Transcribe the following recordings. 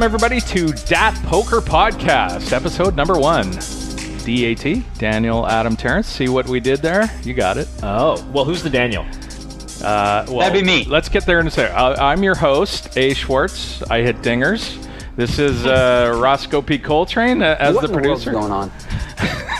Welcome, everybody, to DAT Poker Podcast, episode number 1. DAT, Daniel, Adam, Terrence. See what we did there? You got it. Oh, well, who's the Daniel? That'd be me. Let's get there in a second. I'm your host, A. Schwartz. I hit dingers. This is Roscoe P. Coltrane as the producer. What's going on?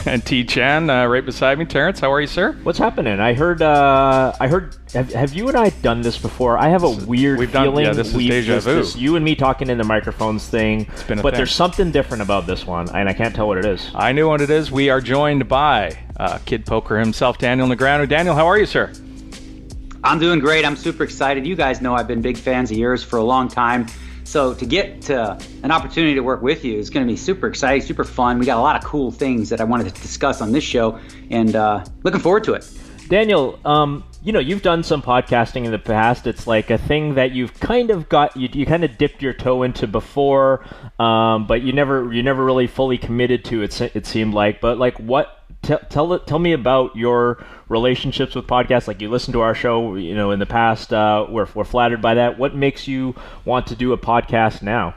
And T. Chan right beside me. Terrence, how are you, sir? What's happening? I heard. Have you and I done this before? I have a weird feeling. Yeah, this is deja vu. This you and me talking in the microphones thing. It's been a but thing. There's something different about this one, and I can't tell what it is. I knew what it is. We are joined by Kid Poker himself, Daniel Negreanu. Daniel, how are you, sir? I'm doing great. I'm super excited. You guys know I've been big fans of yours for a long time. So to get to an opportunity to work with you is going to be super exciting, super fun. We got a lot of cool things that I wanted to discuss on this show, and looking forward to it. Daniel, you've done some podcasting in the past. It's like a thing that you've kind of got, you kind of dipped your toe into before, but you never really fully committed to it. It seemed like, but like what? Tell me about your relationships with podcasts. Like, you listen to our show, in the past. We're flattered by that. What makes you want to do a podcast now?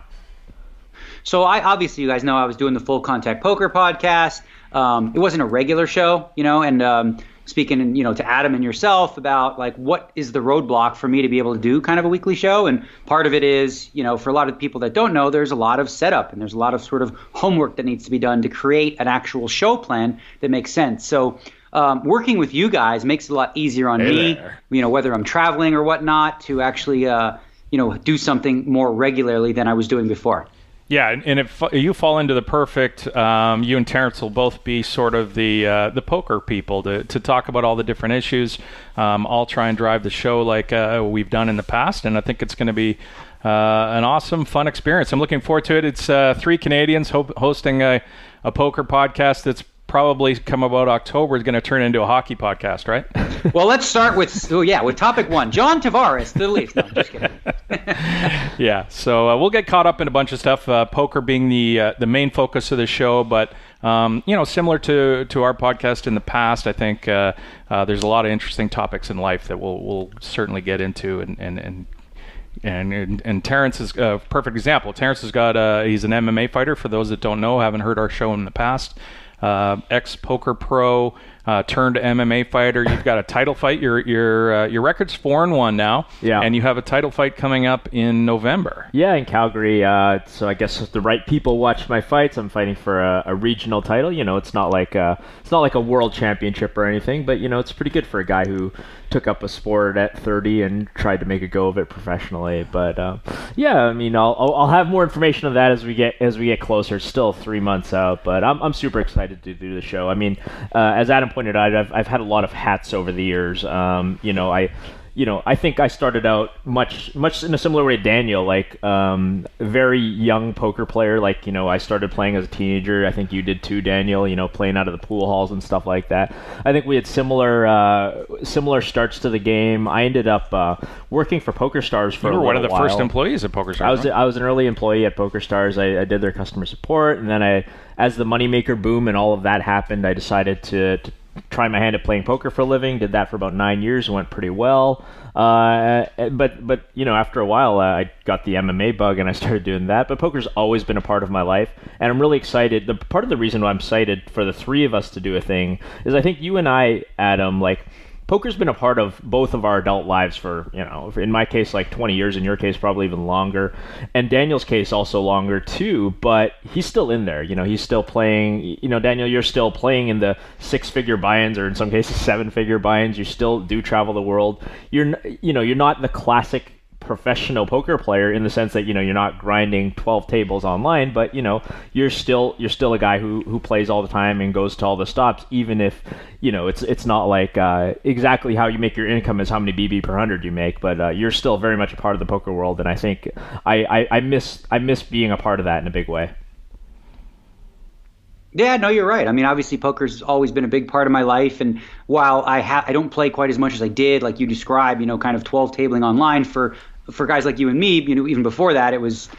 So obviously you guys know I was doing the Full Contact Poker podcast. It wasn't a regular show, and speaking, to Adam and yourself about like what is the roadblock for me to be able to do kind of a weekly show. And part of it is, for a lot of people that don't know, there's a lot of setup and there's a lot of sort of homework that needs to be done to create an actual show plan that makes sense. So working with you guys makes it a lot easier on me, whether I'm traveling or whatnot, to actually, do something more regularly than I was doing before. Yeah, and if you fall into the perfect, you and Terrence will both be sort of the poker people to talk about all the different issues. I'll try and drive the show like we've done in the past, and I think it's going to be an awesome, fun experience. I'm looking forward to it. It's 3 Canadians hosting a poker podcast that's probably come about October is going to turn into a hockey podcast, right? Well, let's start with topic 1. John Tavares to the Leafs. No, I'm just kidding. Yeah, so we'll get caught up in a bunch of stuff. Poker being the main focus of the show, but similar to our podcast in the past, I think there's a lot of interesting topics in life that we'll certainly get into, and Terrence is a perfect example. Terrence has got he's an MMA fighter. For those that don't know, haven't heard our show in the past. Ex-poker pro, turned MMA fighter. You've got a title fight. Your record's 4-1 now. Yeah. And you have a title fight coming up in November. Yeah, in Calgary. So I guess if the right people watch my fights, I'm fighting for a regional title. It's not like a world championship or anything, but it's pretty good for a guy who took up a sport at 30 and tried to make a go of it professionally. But I'll have more information on that as we get closer. It's still 3 months out, but I'm super excited to do the show. I mean, as Adam pointed out, I've had a lot of hats over the years. I think I started out much in a similar way to Daniel, like very young poker player. Like, I started playing as a teenager. I think you did too, Daniel, playing out of the pool halls and stuff like that. I think we had similar starts to the game. I ended up working for PokerStars for a little while. You were one of the first employees at PokerStars. I was an early employee at PokerStars. I did their customer support, and then as the moneymaker boom and all of that happened, I decided to try my hand at playing poker for a living. Did that for about 9 years. It went pretty well. But after a while, I got the MMA bug and I started doing that. But poker's always been a part of my life, and I'm really excited. Part of the reason why I'm excited for the 3 of us to do a thing is I think you and I, Adam, poker's been a part of both of our adult lives for, in my case, like 20 years, in your case, probably even longer, and Daniel's case also longer too, but he's still in there. He's still playing. Daniel, you're still playing in the 6-figure buy-ins, or in some cases 7-figure buy-ins. You still do travel the world. You're not the classic professional poker player in the sense that you're not grinding 12 tables online, but you're still a guy who plays all the time and goes to all the stops, even if it's not like exactly how you make your income is how many BB per 100 you make, but you're still very much a part of the poker world, and I think I miss being a part of that in a big way. Yeah, no, you're right. I mean, obviously, poker's always been a big part of my life, and while I don't play quite as much as I did, like you described, kind of 12 tabling online for guys like you and me, even before that, it was,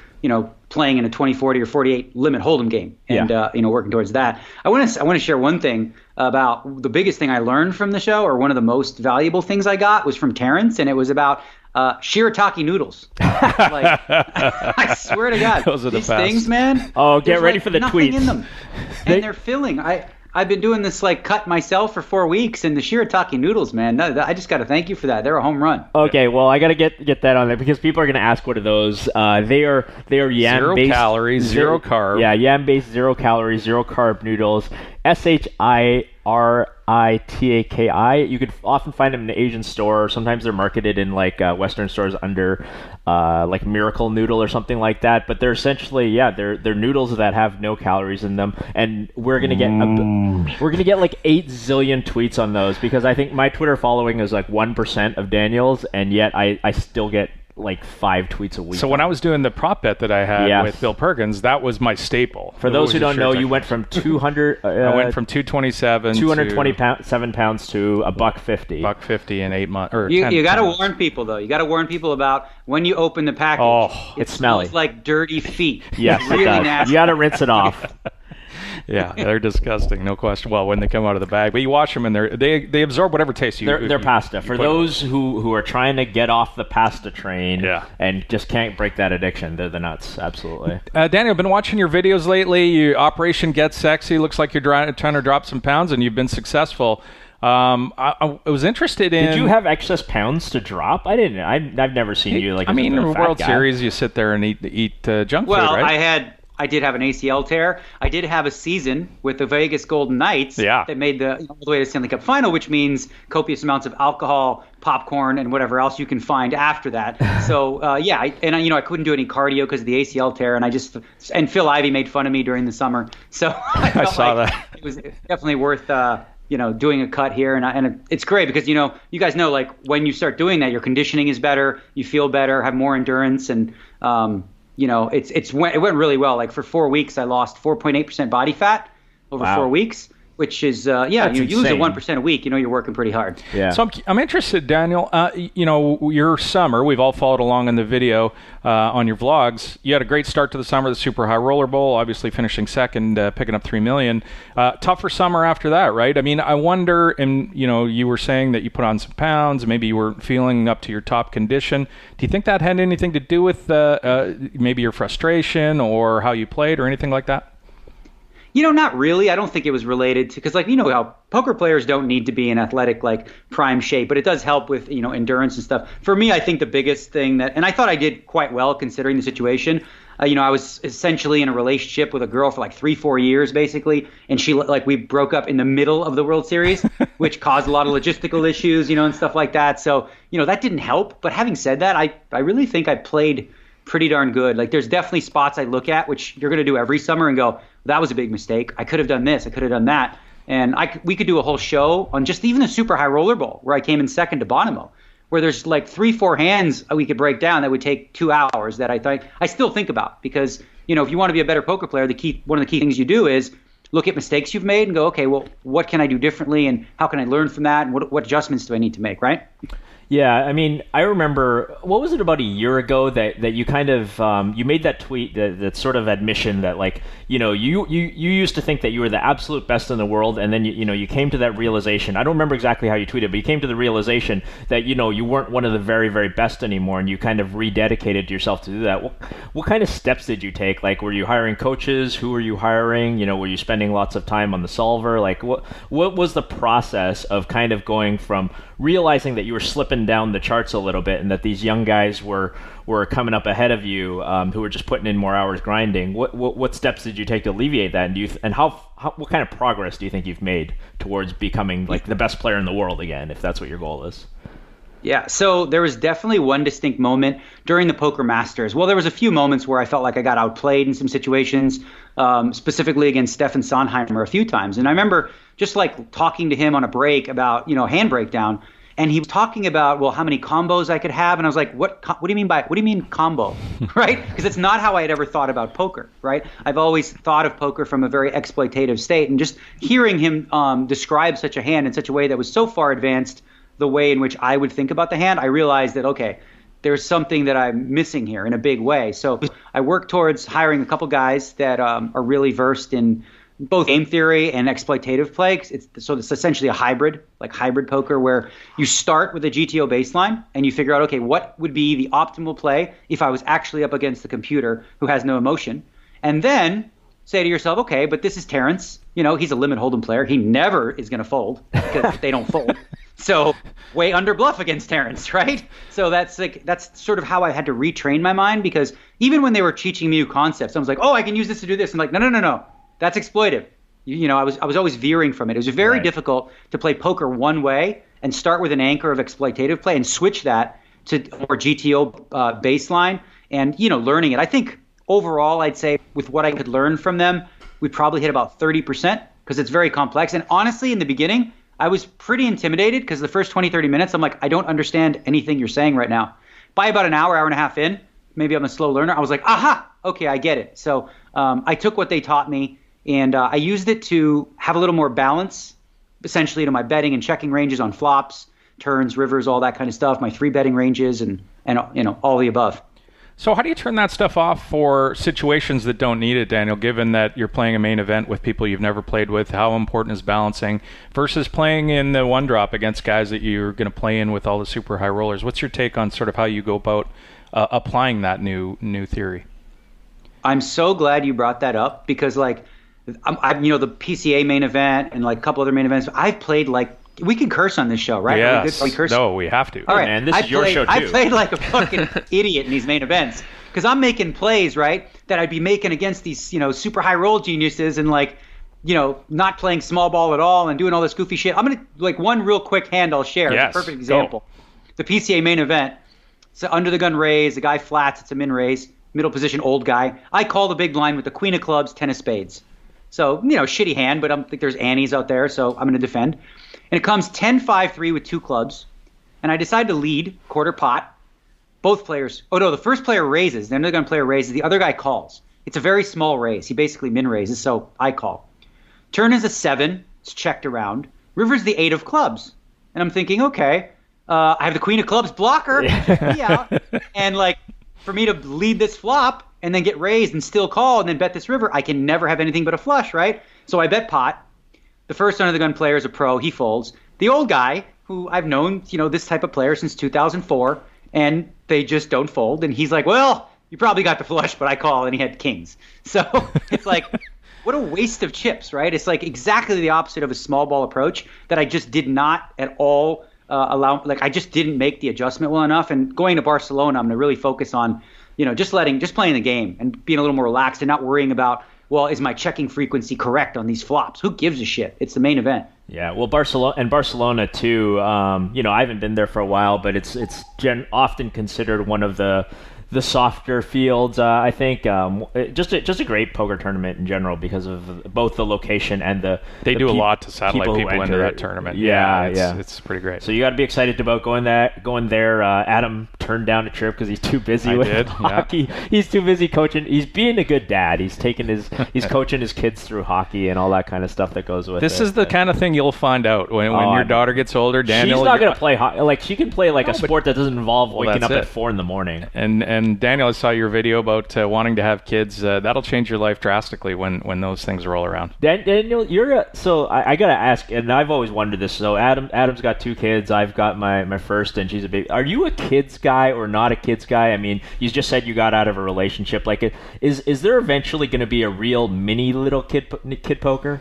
playing in a 20, 40, or 48 limit hold'em game, and working towards that. I want to share one thing about the biggest thing I learned from the show, or one of the most valuable things I got, was from Terrence, and it was about shirataki noodles. Like, I swear to God, those are the these best things, man. Oh, get ready for the nothing tweets. In them. And they're filling. I've been doing this like cut myself for 4 weeks, and the shirataki noodles, man. No, I just got to thank you for that. They're a home run. Okay, well, I got to get that on there because people are going to ask what are those. They are yam based, 0 calories, 0 carb. Yeah, yam based, 0 calories, 0 carb noodles. SHIRITAKI. You could often find them in the Asian store. Sometimes they're marketed in like Western stores under like Miracle Noodle or something like that. But they're essentially, they're noodles that have no calories in them. And we're gonna get like 8 zillion tweets on those because I think my Twitter following is like 1% of Daniel's, and yet I still get like 5 tweets a week. So when I was doing the prop bet that I had with Bill Perkins, that was my staple. For those who don't know, you went from 200. I went from 227 7 pounds to $150. $150 in 8 months. You got to warn people though. You got to warn people about when you open the package. Oh, it smelly. smells like dirty feet. Yes, it's really it does. nasty. You got to rinse it off. Yeah, they're disgusting, no question. Well, when they come out of the bag, but you wash them and they absorb whatever taste you. They're pasta. For those who are trying to get off the pasta train, and just can't break that addiction, they're the nuts. Absolutely. Daniel, I've been watching your videos lately. Operation Get Sexy looks like you're trying to drop some pounds, and you've been successful. I was interested in. Did you have excess pounds to drop? I didn't. I've never seen you like. I mean, World Series, you sit there and eat junk food, right? Well, I did have an ACL tear. I did have a season with the Vegas Golden Knights that made all the way to the Stanley Cup final, which means copious amounts of alcohol, popcorn, and whatever else you can find after that. So I couldn't do any cardio because of the ACL tear, and Phil Ivey made fun of me during the summer. So I saw that. It was definitely worth doing a cut here, and it's great because you guys know like when you start doing that, your conditioning is better, you feel better, have more endurance, and it went really well. Like for 4 weeks, I lost 4.8% body fat over 4 weeks, which is you lose it 1% a week. You're working pretty hard. Yeah. So I'm interested, Daniel. Your summer, we've all followed along in the video on your vlogs. You had a great start to the summer, the Super High Roller Bowl, obviously finishing second, picking up $3 million. Tougher summer after that, right? I mean, I wonder, and you were saying that you put on some pounds, maybe you weren't feeling up to your top condition. Do you think that had anything to do with maybe your frustration or how you played or anything like that? Not really. I don't think it was related to, because how poker players don't need to be in athletic, like prime shape, but it does help with, endurance and stuff. For me, I think the biggest thing and I thought I did quite well considering the situation. I was essentially in a relationship with a girl for like 3-4 years, basically. And we broke up in the middle of the World Series, which caused a lot of logistical issues, and stuff like that. So, that didn't help. But having said that, I really think I played pretty darn good. Like there's definitely spots I look at, which you're going to do every summer and go, that was a big mistake. I could have done this. I could have done that. And we could do a whole show on just even the Super High Roller Bowl where I came in second to Bonomo, where there's like 3-4 hands we could break down that would take 2 hours that I still think about because, if you want to be a better poker player, one of the key things you do is look at mistakes you've made and go, okay, well, what can I do differently and how can I learn from that and what adjustments do I need to make, right? Yeah, I mean, I remember, what was it about a year ago that you kind of, you made that tweet, that sort of admission that like, you used to think that you were the absolute best in the world, and then, you came to that realization. I don't remember exactly how you tweeted, but you came to the realization that, you weren't one of the very, very best anymore, and you kind of rededicated yourself to do that. What kind of steps did you take? Like, were you hiring coaches? Who were you hiring? Were you spending lots of time on the solver? Like, what was the process of kind of going from realizing that you were slipping down the charts a little bit and that these young guys were coming up ahead of you who were just putting in more hours grinding? What steps did you take to alleviate that? And what kind of progress do you think you've made towards becoming like the best player in the world again, if that's what your goal is? Yeah, so there was definitely one distinct moment during the Poker Masters. Well, there was a few moments where I felt like I got outplayed in some situations, specifically against Stefan Sondheimer a few times. And I remember just like talking to him on a break about, hand breakdown. And he was talking about, well, how many combos I could have. And I was like, what do you mean combo? Right? Because it's not how I had ever thought about poker, right? I've always thought of poker from a very exploitative state. And just hearing him describe such a hand in such a way that was so far advanced the way in which I would think about the hand, I realized that, okay, there's something that I'm missing here in a big way. So I worked towards hiring a couple guys that are really versed in both game theory and exploitative play. So it's essentially a hybrid poker, where you start with a GTO baseline and you figure out, okay, what would be the optimal play if I was actually up against the computer who has no emotion, and then say to yourself, okay, but this is Terrence. He's a limit hold'em player. He never is going to fold because they don't fold. So way under bluff against Terrence, right? So that's sort of how I had to retrain my mind, because even when they were teaching me new concepts, I was like, oh, I can use this to do this. I'm like, no. That's exploitive. I was always veering from it. It was very difficult to play poker one way and start with an anchor of exploitative play and switch that to more GTO baseline and, learning it. I think overall, I'd say with what I could learn from them, we probably hit about 30% because it's very complex. And honestly, in the beginning, I was pretty intimidated because the first 20, 30 minutes, I'm like, I don't understand anything you're saying right now. By about an hour and a half in, maybe I'm a slow learner, I was like, aha, okay, I get it. So I took what they taught me, and I used it to have a little more balance, essentially, to my betting and checking ranges on flops, turns, rivers, all that kind of stuff, my 3-betting ranges, and all the above. So how do you turn that stuff off for situations that don't need it, Daniel, given that you're playing a main event with people you've never played with? How important is balancing versus playing in the one drop against guys that you're going to play in with all the super high rollers? What's your take on sort of how you go about applying that new theory? I'm so glad you brought that up, because the PCA main event and a couple other main events, I've played we can curse on this show, right? Yes. We curse? No, we have to. All right. Man, this is your show too. I played like a fucking idiot in these main events because I'm making plays, right, that I'd be making against these, super high roll geniuses and not playing small ball at all and doing all this goofy shit. I'm going to, one real quick hand I'll share. Yes, it's a perfect example. Go. The PCA main event, it's an under the gun raise, the guy flats, it's a min raise, middle position, old guy. I call the big blind with the queen of clubs, 10 of spades. So, shitty hand, but I think there's annies out there, so I'm going to defend. And it comes 10-5-3 with 2 clubs. And I decide to lead quarter pot. Both players. Oh, no, the first player raises. The undergun player raises. The other guy calls. It's a very small raise. He basically min raises, so I call. Turn is a 7. It's checked around. River's the 8 of clubs. And I'm thinking, okay, I have the queen of clubs blocker. Yeah. And, for me to lead this flop and then get raised and still call and then bet this river, I can never have anything but a flush, right? So I bet pot. The first under the gun player is a pro. He folds. The old guy, who I've known, this type of player since 2004, and they just don't fold. And he's like, well, you probably got the flush, but I call, and he had kings. So it's what a waste of chips, right? It's exactly the opposite of a small ball approach that I just did not at all allow. I just didn't make the adjustment well enough. And going to Barcelona, I'm going to really focus on, just playing the game and being a little more relaxed and not worrying about, well, is my checking frequency correct on these flops? Who gives a shit? It's the main event. Yeah, well, Barcelona too. I haven't been there for a while, but it's often considered one of the softer fields. I think just a great poker tournament in general because of both the location and they do a lot to satellite people into that tournament. It's pretty great. So you got to be excited about going there. Adam turned down a trip because he's too busy with hockey. Yeah. He's too busy coaching. He's being a good dad. He's coaching his kids through hockey and all that kind of stuff that goes with it. This is the kind of thing you'll find out when your daughter gets older. Daniel, she's not going to play hockey. She can play a sport that doesn't involve waking up at 4 a.m. And Daniel, I saw your video about wanting to have kids. That'll change your life drastically when those things roll around. Daniel, I gotta ask, and I've always wondered this. So Adam's got 2 kids. I've got my first, and she's a baby. Are you a kids guy or not a kids guy? I mean, you just said you got out of a relationship. Is there eventually going to be a real mini little kid poker?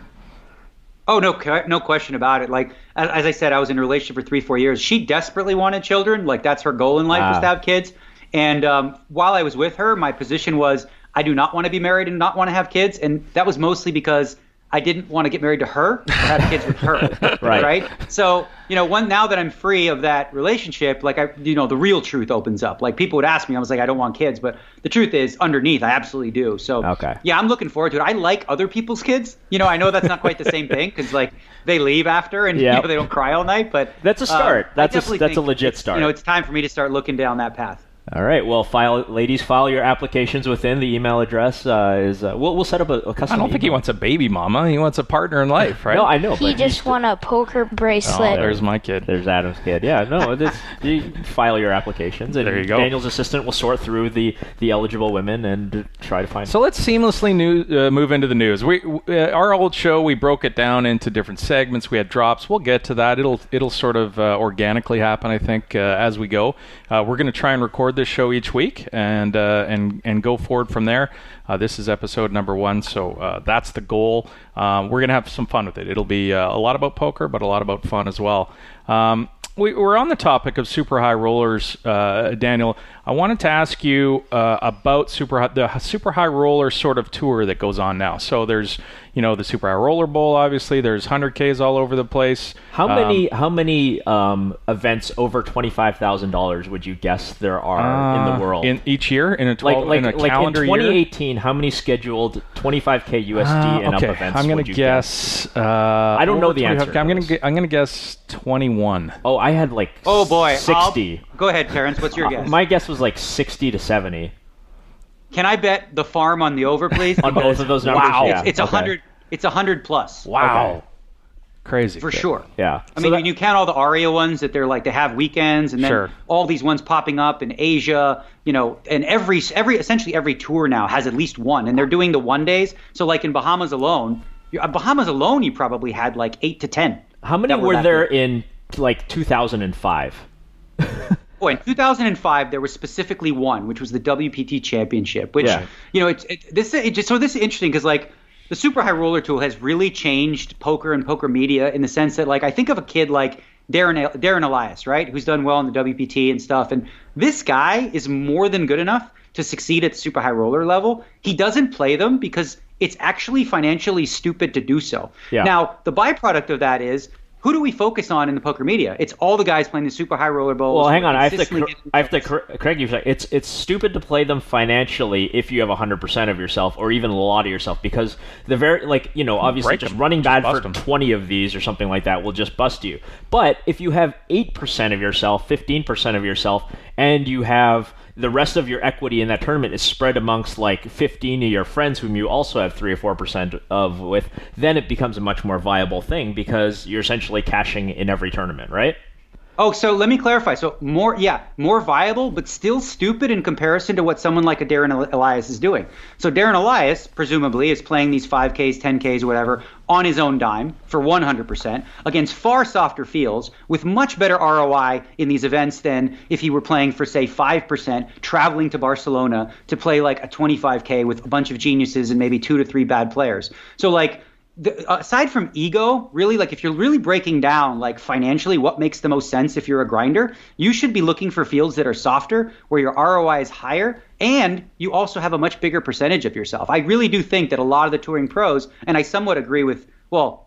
Oh, no question about it. As I said, I was in a relationship for 3-4 years. She desperately wanted children. That's her goal in life, was to have kids. And while I was with her, my position was I do not want to be married and not want to have kids. And that was mostly because I didn't want to get married to her or have kids with her. Right? So, now that I'm free of that relationship, the real truth opens up. People would ask me, I was like, I don't want kids. But the truth is, underneath, I absolutely do. So, yeah, I'm looking forward to it. I like other people's kids. I know that's not quite the same thing because, they leave after and they don't cry all night. But that's a start. That's a legit start. It's time for me to start looking down that path. All right. Well, ladies, file your applications within. The email address we'll set up a custom. I don't think he wants a baby mama. He wants a partner in life, right? No, I know. He just won a poker bracelet. Oh, there's my kid. There's Adam's kid. Yeah, no, you file your applications, and there you go. Daniel's assistant will sort through the eligible women and try to find. So let's seamlessly move into the news. Our old show, we broke it down into different segments. We had drops. We'll get to that. It'll sort of organically happen, I think, as we go. We're going to try and record this show each week and go forward from there. This is episode number 1, so that's the goal. We're going to have some fun with it. It'll be a lot about poker, but a lot about fun as well. We're on the topic of super high rollers, Daniel. I wanted to ask you about the super high roller sort of tour that goes on now. So there's, the Super High Roller Bowl. Obviously, there's 100Ks all over the place. How many events over $25,000 would you guess there are in the world in each year in a 12 in a calendar in 2018? Year? How many scheduled 25K USD and up events? I'm going to guess. I don't know the answer. I'm going to guess 21. Oh, I had 60. Go ahead, Terrence. What's your guess? My guess was 60 to 70. Can I bet the farm on the over, please? On both of those numbers? Wow, yeah. it's 100. It's 100 plus. Wow, okay. Crazy for sure. Yeah, I mean, when you count all the ARIA ones that they're they have weekends, and then all these ones popping up in Asia, and essentially every tour now has at least one, and they're doing the 1 days. So in Bahamas alone, you probably had 8 to 10. How many were there in 2005? Oh, in 2005, there was specifically one, which was the WPT Championship, which, this is interesting because, the Super High Roller Tool has really changed poker and poker media in the sense that, I think of a kid like Darren Elias, right, who's done well in the WPT and stuff, and this guy is more than good enough to succeed at the Super High Roller level. He doesn't play them because it's actually financially stupid to do so. Yeah. Now, the byproduct of that is, who do we focus on in the poker media? It's all the guys playing the Super High Roller Bowls. Well, hang on. I have to correct you. It's stupid to play them financially if you have 100% of yourself or even a lot of yourself, because obviously just running bad for 20 of these or something like that will just bust you. But if you have 8% of yourself, 15% of yourself, and you have the rest of your equity in that tournament is spread amongst 15 of your friends whom you also have 3 or 4% of with, then it becomes a much more viable thing because you're essentially cashing in every tournament, right? Oh, so let me clarify. So more viable, but still stupid in comparison to what someone like a Darren Elias is doing. So Darren Elias, presumably, is playing these 5Ks, 10Ks, whatever, on his own dime for 100% against far softer fields with much better ROI in these events than if he were playing for, say, 5%, traveling to Barcelona to play a 25K with a bunch of geniuses and maybe 2 to 3 bad players. So aside from ego, really, if you're really breaking down financially what makes the most sense if you're a grinder, you should be looking for fields that are softer, where your ROI is higher, and you also have a much bigger percentage of yourself. I really do think that a lot of the touring pros, and I somewhat agree with,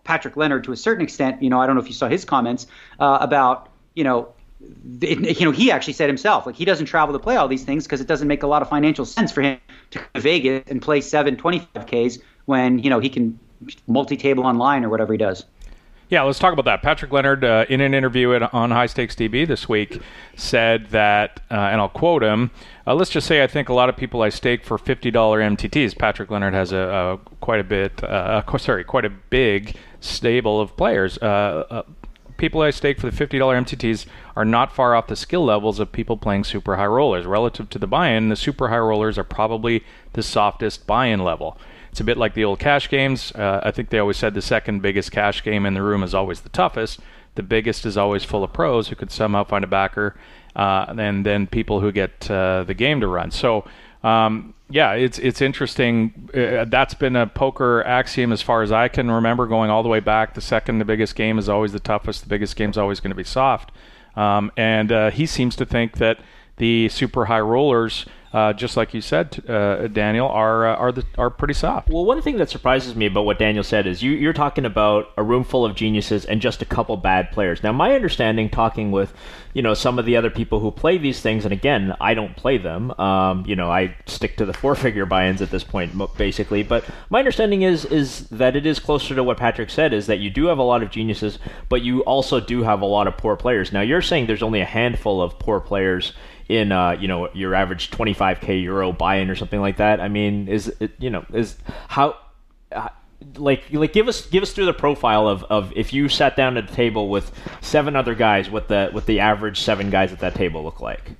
Patrick Leonard to a certain extent, I don't know if you saw his comments about, he actually said himself, he doesn't travel to play all these things because it doesn't make a lot of financial sense for him to go to Vegas and play 7 25Ks when, he can multi-table online or whatever he does. Yeah, let's talk about that. Patrick Leonard, in an interview on High Stakes DB this week, said that, and I'll quote him, let's just say I think a lot of people I stake for $50 MTTs. Patrick Leonard has quite a big stable of players. People I stake for the $50 MTTs are not far off the skill levels of people playing super high rollers. Relative to the buy-in, the super high rollers are probably the softest buy-in level. It's a bit like the old cash games. I think they always said the second biggest cash game in the room is always the toughest. The biggest is always full of pros who could somehow find a backer, and then people who get the game to run. So, it's interesting. That's been a poker axiom as far as I can remember, going all the way back. The second, the biggest game is always the toughest. The biggest game is always going to be soft. And he seems to think that the super high rollers just like you said, Daniel, are pretty soft. Well, one thing that surprises me about what Daniel said is you're talking about a room full of geniuses and just a couple bad players. Now, my understanding, talking with some of the other people who play these things, and again, I don't play them. I stick to the 4-figure buy-ins at this point, basically. But my understanding is that it is closer to what Patrick said, is that you do have a lot of geniuses, but you also do have a lot of poor players. Now, you're saying there's only a handful of poor players in your average 25k euro buy-in or something like that. I mean, give us through the profile of if you sat down at a table with 7 other guys, what the average 7 guys at that table look like.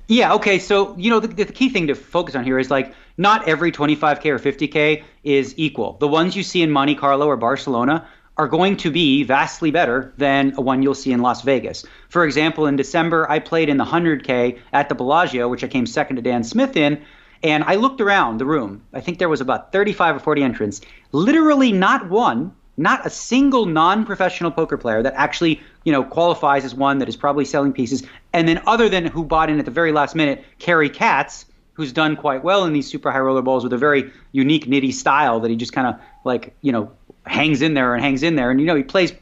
Yeah, okay, so the key thing to focus on here is not every 25k or 50k is equal. The ones you see in Monte Carlo or Barcelona are going to be vastly better than a one you'll see in Las Vegas. For example, in December, I played in the 100K at the Bellagio, which I came second to Dan Smith in, and I looked around the room. I think there was about 35 or 40 entrants. Literally not a single non-professional poker player that actually, qualifies as one that is probably selling pieces. And then other than who bought in at the very last minute, Kerry Katz, who's done quite well in these super high roller balls with a very unique nitty style that he just kind of hangs in there, and he plays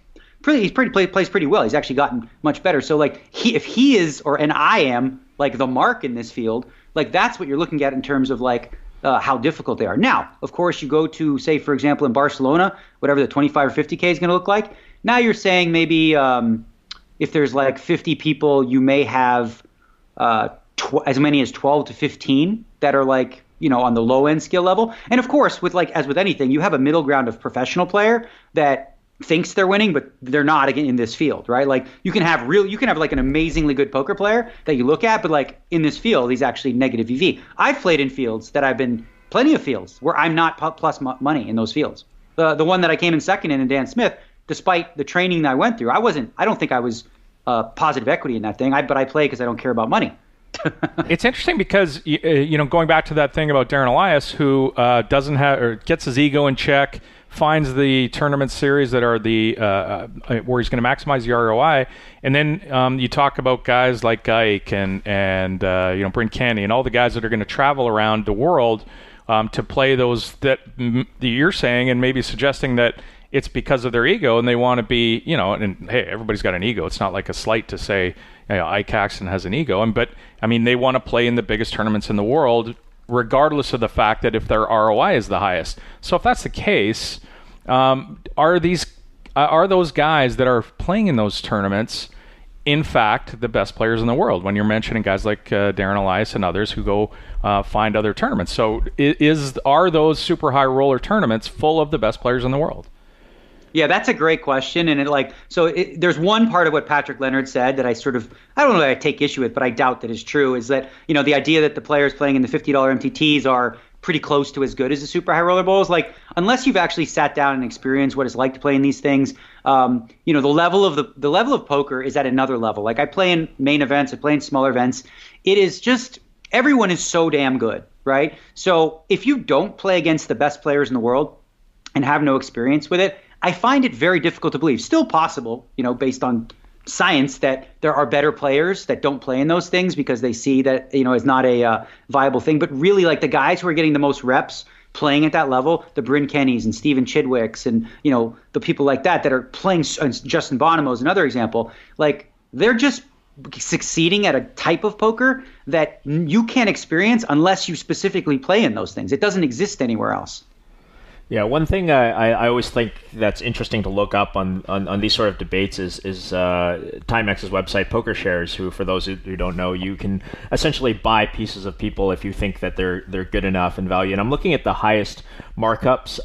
pretty well. He's actually gotten much better. So if he is, and I am the mark in this field, that's what you're looking at in terms of how difficult they are. Now, of course, you go to, say, for example, in Barcelona, whatever the 25 or 50K is going to look like. Now you're saying maybe if there's 50 people, you may have as many as 12 to 15 that are on the low end skill level. And of course, with as with anything, you have a middle ground of professional player that thinks they're winning, but they're not again in this field, right? You can have an amazingly good poker player that you look at, but in this field, he's actually negative EV. I've played in fields that I've been plenty of fields where I'm not plus money in those fields. The one that I came in second in Dan Smith, despite the training that I went through, I don't think I was positive equity in that thing. But I play because I don't care about money. It's interesting because going back to that thing about Darren Elias, who doesn't have or gets his ego in check, finds the tournament series that are the where he's going to maximize the ROI, and then you talk about guys like Ike and Bryn Canny and all the guys that are going to travel around the world to play those that you're saying, and maybe suggesting that it's because of their ego and they want to be, and hey, everybody's got an ego. It's not like a slight to say, Ike Caxton has an ego. But they want to play in the biggest tournaments in the world, regardless of the fact that if their ROI is the highest. So if that's the case, are those guys that are playing in those tournaments, in fact, the best players in the world? When you're mentioning guys like Darren Elias and others who go find other tournaments. So are those super high roller tournaments full of the best players in the world? Yeah, that's a great question. And there's one part of what Patrick Leonard said that I don't know that I take issue with, but I doubt that is true, is that, the idea that the players playing in the $50 MTTs are pretty close to as good as the super high roller bowls. Unless you've actually sat down and experienced what it's like to play in these things, the level of poker is at another level. I play in main events, I play in smaller events. It is just, everyone is so damn good, right? So if you don't play against the best players in the world and have no experience with it, I find it very difficult to believe. Still possible, based on science, that there are better players that don't play in those things because they see that, it's not a viable thing. But really, the guys who are getting the most reps playing at that level, the Bryn Kennys and Stephen Chidwicks and, the people like that are playing, Justin Bonomo's another example, they're just succeeding at a type of poker that you can't experience unless you specifically play in those things. It doesn't exist anywhere else. Yeah, one thing I always think that's interesting to look up on these sort of debates is Timex's website, PokerShares, who, for those who don't know, you can essentially buy pieces of people if you think that they're good enough in value. And I'm looking at the highest markups,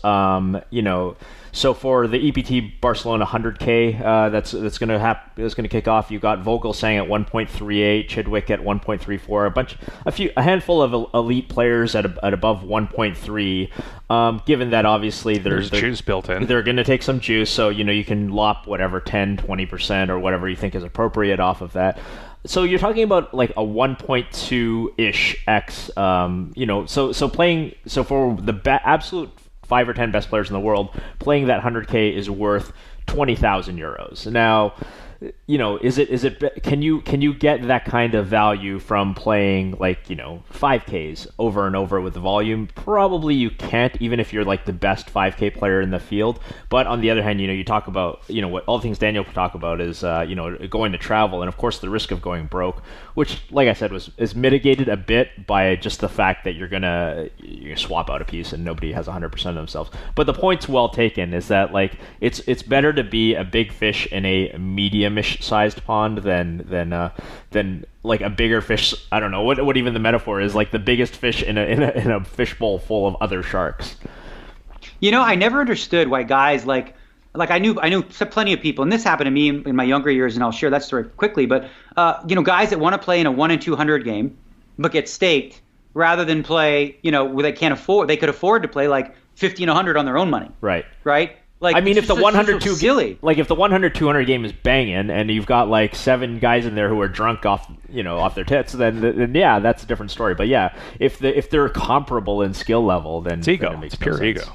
so for the EPT Barcelona 100K, that's going to kick off. You got Vogel saying at 1.38, Chidwick at 1.34, a handful of elite players at above 1.3. Given that obviously there's juice built in, they're going to take some juice. So you can lop whatever 10-20% or whatever you think is appropriate off of that. So you're talking about a 1.2-ish x. So for the absolute 5 or 10 best players in the world, playing that 100K is worth 20,000 euros. Now, can you get that kind of value from playing 5Ks over and over with the volume? Probably you can't, even if you're like the best 5K player in the field. But on the other hand, you talk about, what all the things Daniel talk about is, going to travel, and of course the risk of going broke, which, like I said, is mitigated a bit by just the fact that you're gonna swap out a piece and nobody has 100% of themselves. But the point's well taken, is that it's better to be a big fish in a medium-ish sized pond than like a bigger fish. I don't know what even the metaphor is, like the biggest fish in a fishbowl full of other sharks. I never understood why guys like I knew plenty of people, and this happened to me in my younger years, and I'll share that story quickly. But guys that want to play in a 1 in 200 game, but get staked rather than play, where they could afford to play like 50 and 100 on their own money. Right. Like, I mean, if the 100-2 silly, like if the 100-200 game is banging and you've got like 7 guys in there who are drunk off their tits, then yeah, that's a different story. But yeah, if they're comparable in skill level, then it's ego. Then it makes it's pure sense. ego.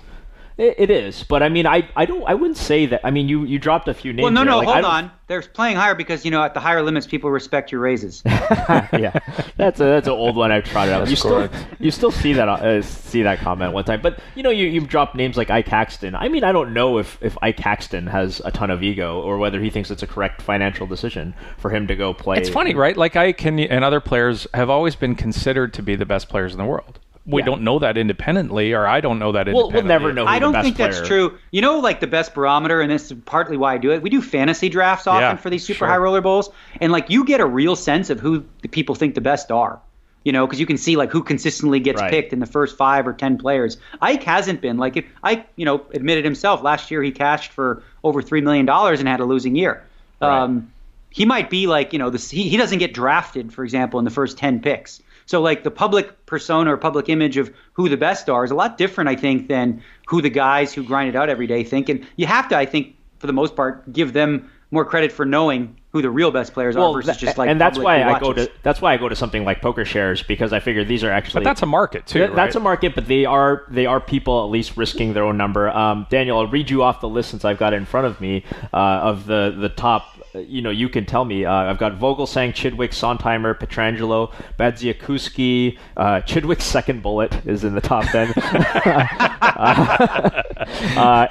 It is, but I mean, I wouldn't say that. I mean, you dropped a few names. Well, no, there. hold on. They're playing higher because at the higher limits, people respect your raises. Yeah, that's an old one. I've tried it out. You still see that comment one time, but you've dropped names like Ike Caxton. I mean, I don't know if Ike Caxton has a ton of ego or whether he thinks it's a correct financial decision for him to go play. It's funny, right? Like Ike and other players have always been considered to be the best players in the world. We don't know that independently, or I don't know that independently. We'll never know who I don't the best think player. That's true. Like the best barometer, and this is partly why I do it, we do fantasy drafts often for these super high roller bowls, and like you get a real sense of who the people think the best are. Because you can see like who consistently gets picked in the first 5 or 10 players. Ike hasn't been. Like if Ike, admitted himself last year he cashed for over $3 million and had a losing year. Right. He might be like, he doesn't get drafted, for example, in the first 10 picks. So like the public persona or public image of who the best are is a lot different, I think, than who the guys who grind it out every day think. And you have to, I think, for the most part, give them more credit for knowing who the real best players are versus just like. And that's why I go to something like Poker Shares, because I figure these are actually. But that's a market too. That's a market, but they are people at least risking their own number. Daniel, I'll read you off the list since I've got it in front of me of the top. You can tell me. I've got Vogelsang, Chidwick, Sontheimer, Petrangelo, Badziakuski. Chidwick's second bullet is in the top 10.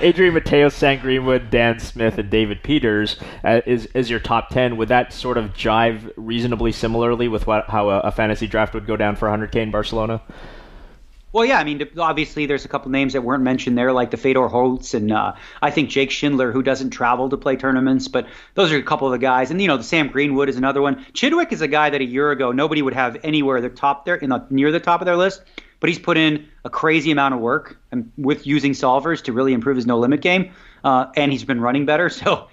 Adrian Mateo, Sam Greenwood, Dan Smith, and David Peters is your top 10. Would that sort of jive reasonably similarly with how a fantasy draft would go down for 100K in Barcelona? Well, yeah, I mean, obviously there's a couple names that weren't mentioned there, like the Fedor Holtz and I think Jake Schindler, who doesn't travel to play tournaments, but those are a couple of the guys. And, the Sam Greenwood is another one. Chidwick is a guy that a year ago nobody would have anywhere near the top of their list, but he's put in a crazy amount of work with using solvers to really improve his no-limit game, and he's been running better, so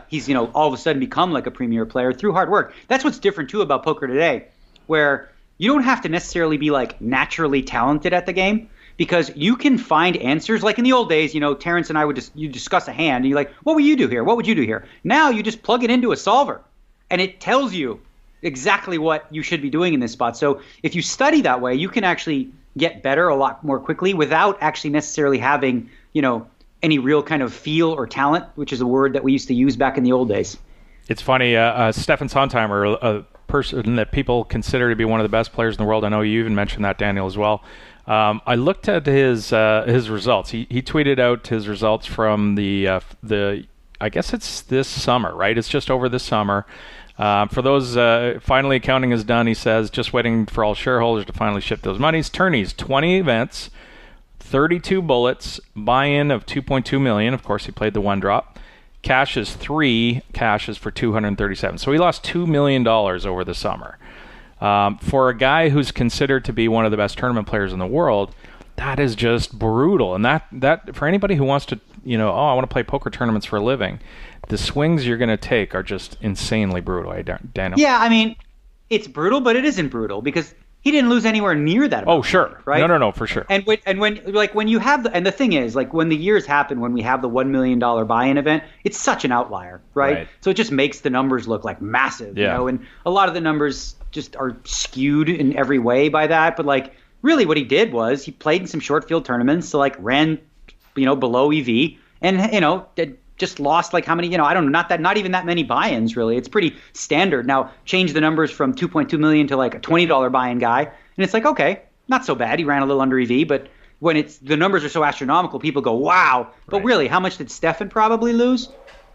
he's, all of a sudden become like a premier player through hard work. That's what's different, too, about poker today, where you don't have to necessarily be like naturally talented at the game, because you can find answers. Like in the old days, Terrence and I you discuss a hand and you're like, what would you do here? What would you do here? Now you just plug it into a solver and it tells you exactly what you should be doing in this spot. So if you study that way, you can actually get better a lot more quickly without actually necessarily having, any real kind of feel or talent, which is a word that we used to use back in the old days. It's funny, Stefan Sontheimer, a person that people consider to be one of the best players in the world. I know you even mentioned that, Daniel, as well. I looked at his results. He tweeted out his results from the I guess it's this summer, right? It's just over this summer. For those, finally accounting is done, he says, just waiting for all shareholders to finally ship those monies. Tourneys, 20 events, 32 bullets, buy-in of 2.2 million. Of course, he played the one drop. Cash is 3, cash is for 237. So he lost $2 million over the summer. For a guy who's considered to be one of the best tournament players in the world, that is just brutal. And that for anybody who wants to, I want to play poker tournaments for a living, the swings you're going to take are just insanely brutal, Daniel. Yeah, I mean, it's brutal, but it isn't brutal because he didn't lose anywhere near that amount. Oh, sure. Right? No, for sure. And when you have and the thing is, like, when the years happen, when we have the $1 million buy-in event, it's such an outlier, right? So it just makes the numbers look like massive, and a lot of the numbers just are skewed in every way by that. But like, really what he did was he played in some short field tournaments, so like ran, below EV, and just lost like how many, I don't know, not even that many buy-ins really. It's pretty standard. Now change the numbers from 2.2 million to like a $20 buy-in guy, and it's like, okay, not so bad. He ran a little under EV, but when the numbers are so astronomical, people go, wow. But really, how much did Stefan probably lose?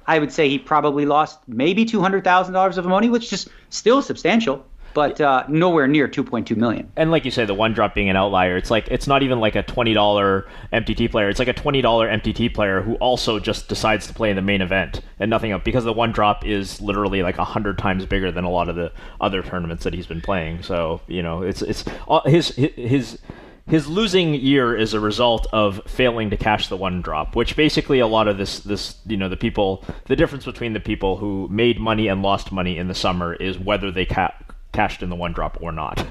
I would say he probably lost maybe $200,000 of money, which is still substantial, but nowhere near 2.2 million. And like you say, the one drop being an outlier, it's not even like a $20 MTT player. It's like a $20 MTT player who also just decides to play in the main event and nothing else, because the one drop is literally like 100 times bigger than a lot of the other tournaments that he's been playing. So it's his losing year is a result of failing to cash the one drop, which basically a lot of this the difference between the people who made money and lost money in the summer is whether they cashed in the one drop or not.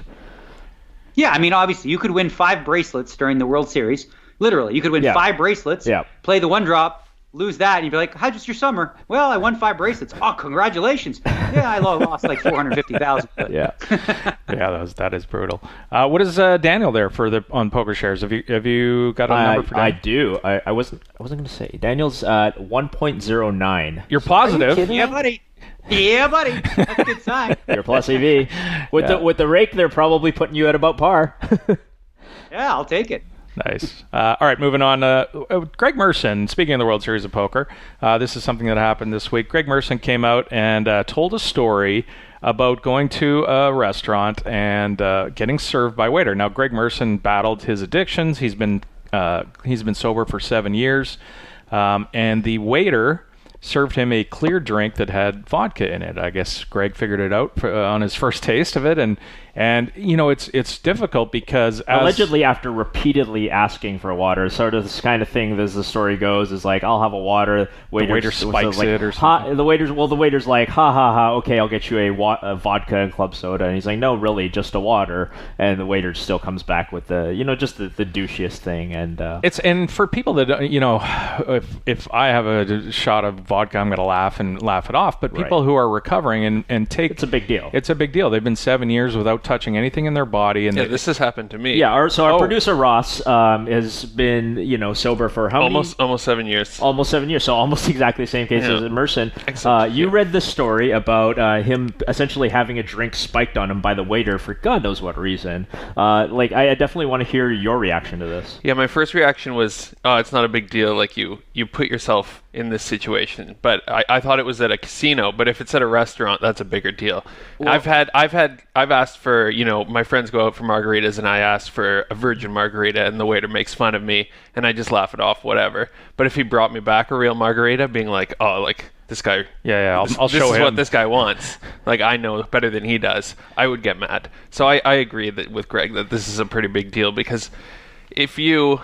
Yeah, I mean, obviously, you could win 5 bracelets during the World Series. Literally, you could win 5 bracelets, play the one drop, lose that, and you'd be like, how'd just your summer? Well, I won 5 bracelets. Oh, congratulations. Yeah, I lost like 450,000. Yeah. Yeah, that is brutal. What is Daniel there on poker shares? Have you got a number for Daniel? I do. I wasn't going to say. Daniel's at 1.09. You're positive? Yeah, buddy. Yeah, buddy. That's a good sign. You're plus EV. With the rake, they're probably putting you at about par. Yeah, I'll take it. Nice. All right, moving on. Greg Merson, speaking of the World Series of Poker, this is something that happened this week. Greg Merson came out and told a story about going to a restaurant and getting served by a waiter. Now, Greg Merson battled his addictions. He's been sober for 7 years, and the waiter served him a clear drink that had vodka in it. I guess Greg figured it out on his first taste of it, and it's difficult because allegedly after repeatedly asking for water, sort of this kind of thing as the story goes is like, I'll have a water. The waiter spikes it or something. The waiter's like, ha, okay, I'll get you a vodka and club soda, and he's like, no, really, just a water, and the waiter still comes back with just the douchiest thing, and for people that if I have a shot of vodka, I'm going to laugh it off, but people who are recovering and take, it's a big deal. It's a big deal. They've been 7 years without touching anything in their body, and this has happened to me. Yeah, our producer Ross has been sober for how many? Almost 7 years. Almost 7 years, so almost exactly the same case as Merson. You read the story about him essentially having a drink spiked on him by the waiter for God knows what reason. I definitely want to hear your reaction to this. Yeah, my first reaction was, it's not a big deal. Like you put yourself in this situation, but I thought it was at a casino. But if it's at a restaurant, that's a bigger deal. Well, I've asked for, my friends go out for margaritas, and I asked for a virgin margarita, and the waiter makes fun of me, and I just laugh it off, whatever. But if he brought me back a real margarita, being like, oh, like this guy, I'll show him. This is what this guy wants. Like, I know better than he does. I would get mad. So I agree with Greg that this is a pretty big deal, because if you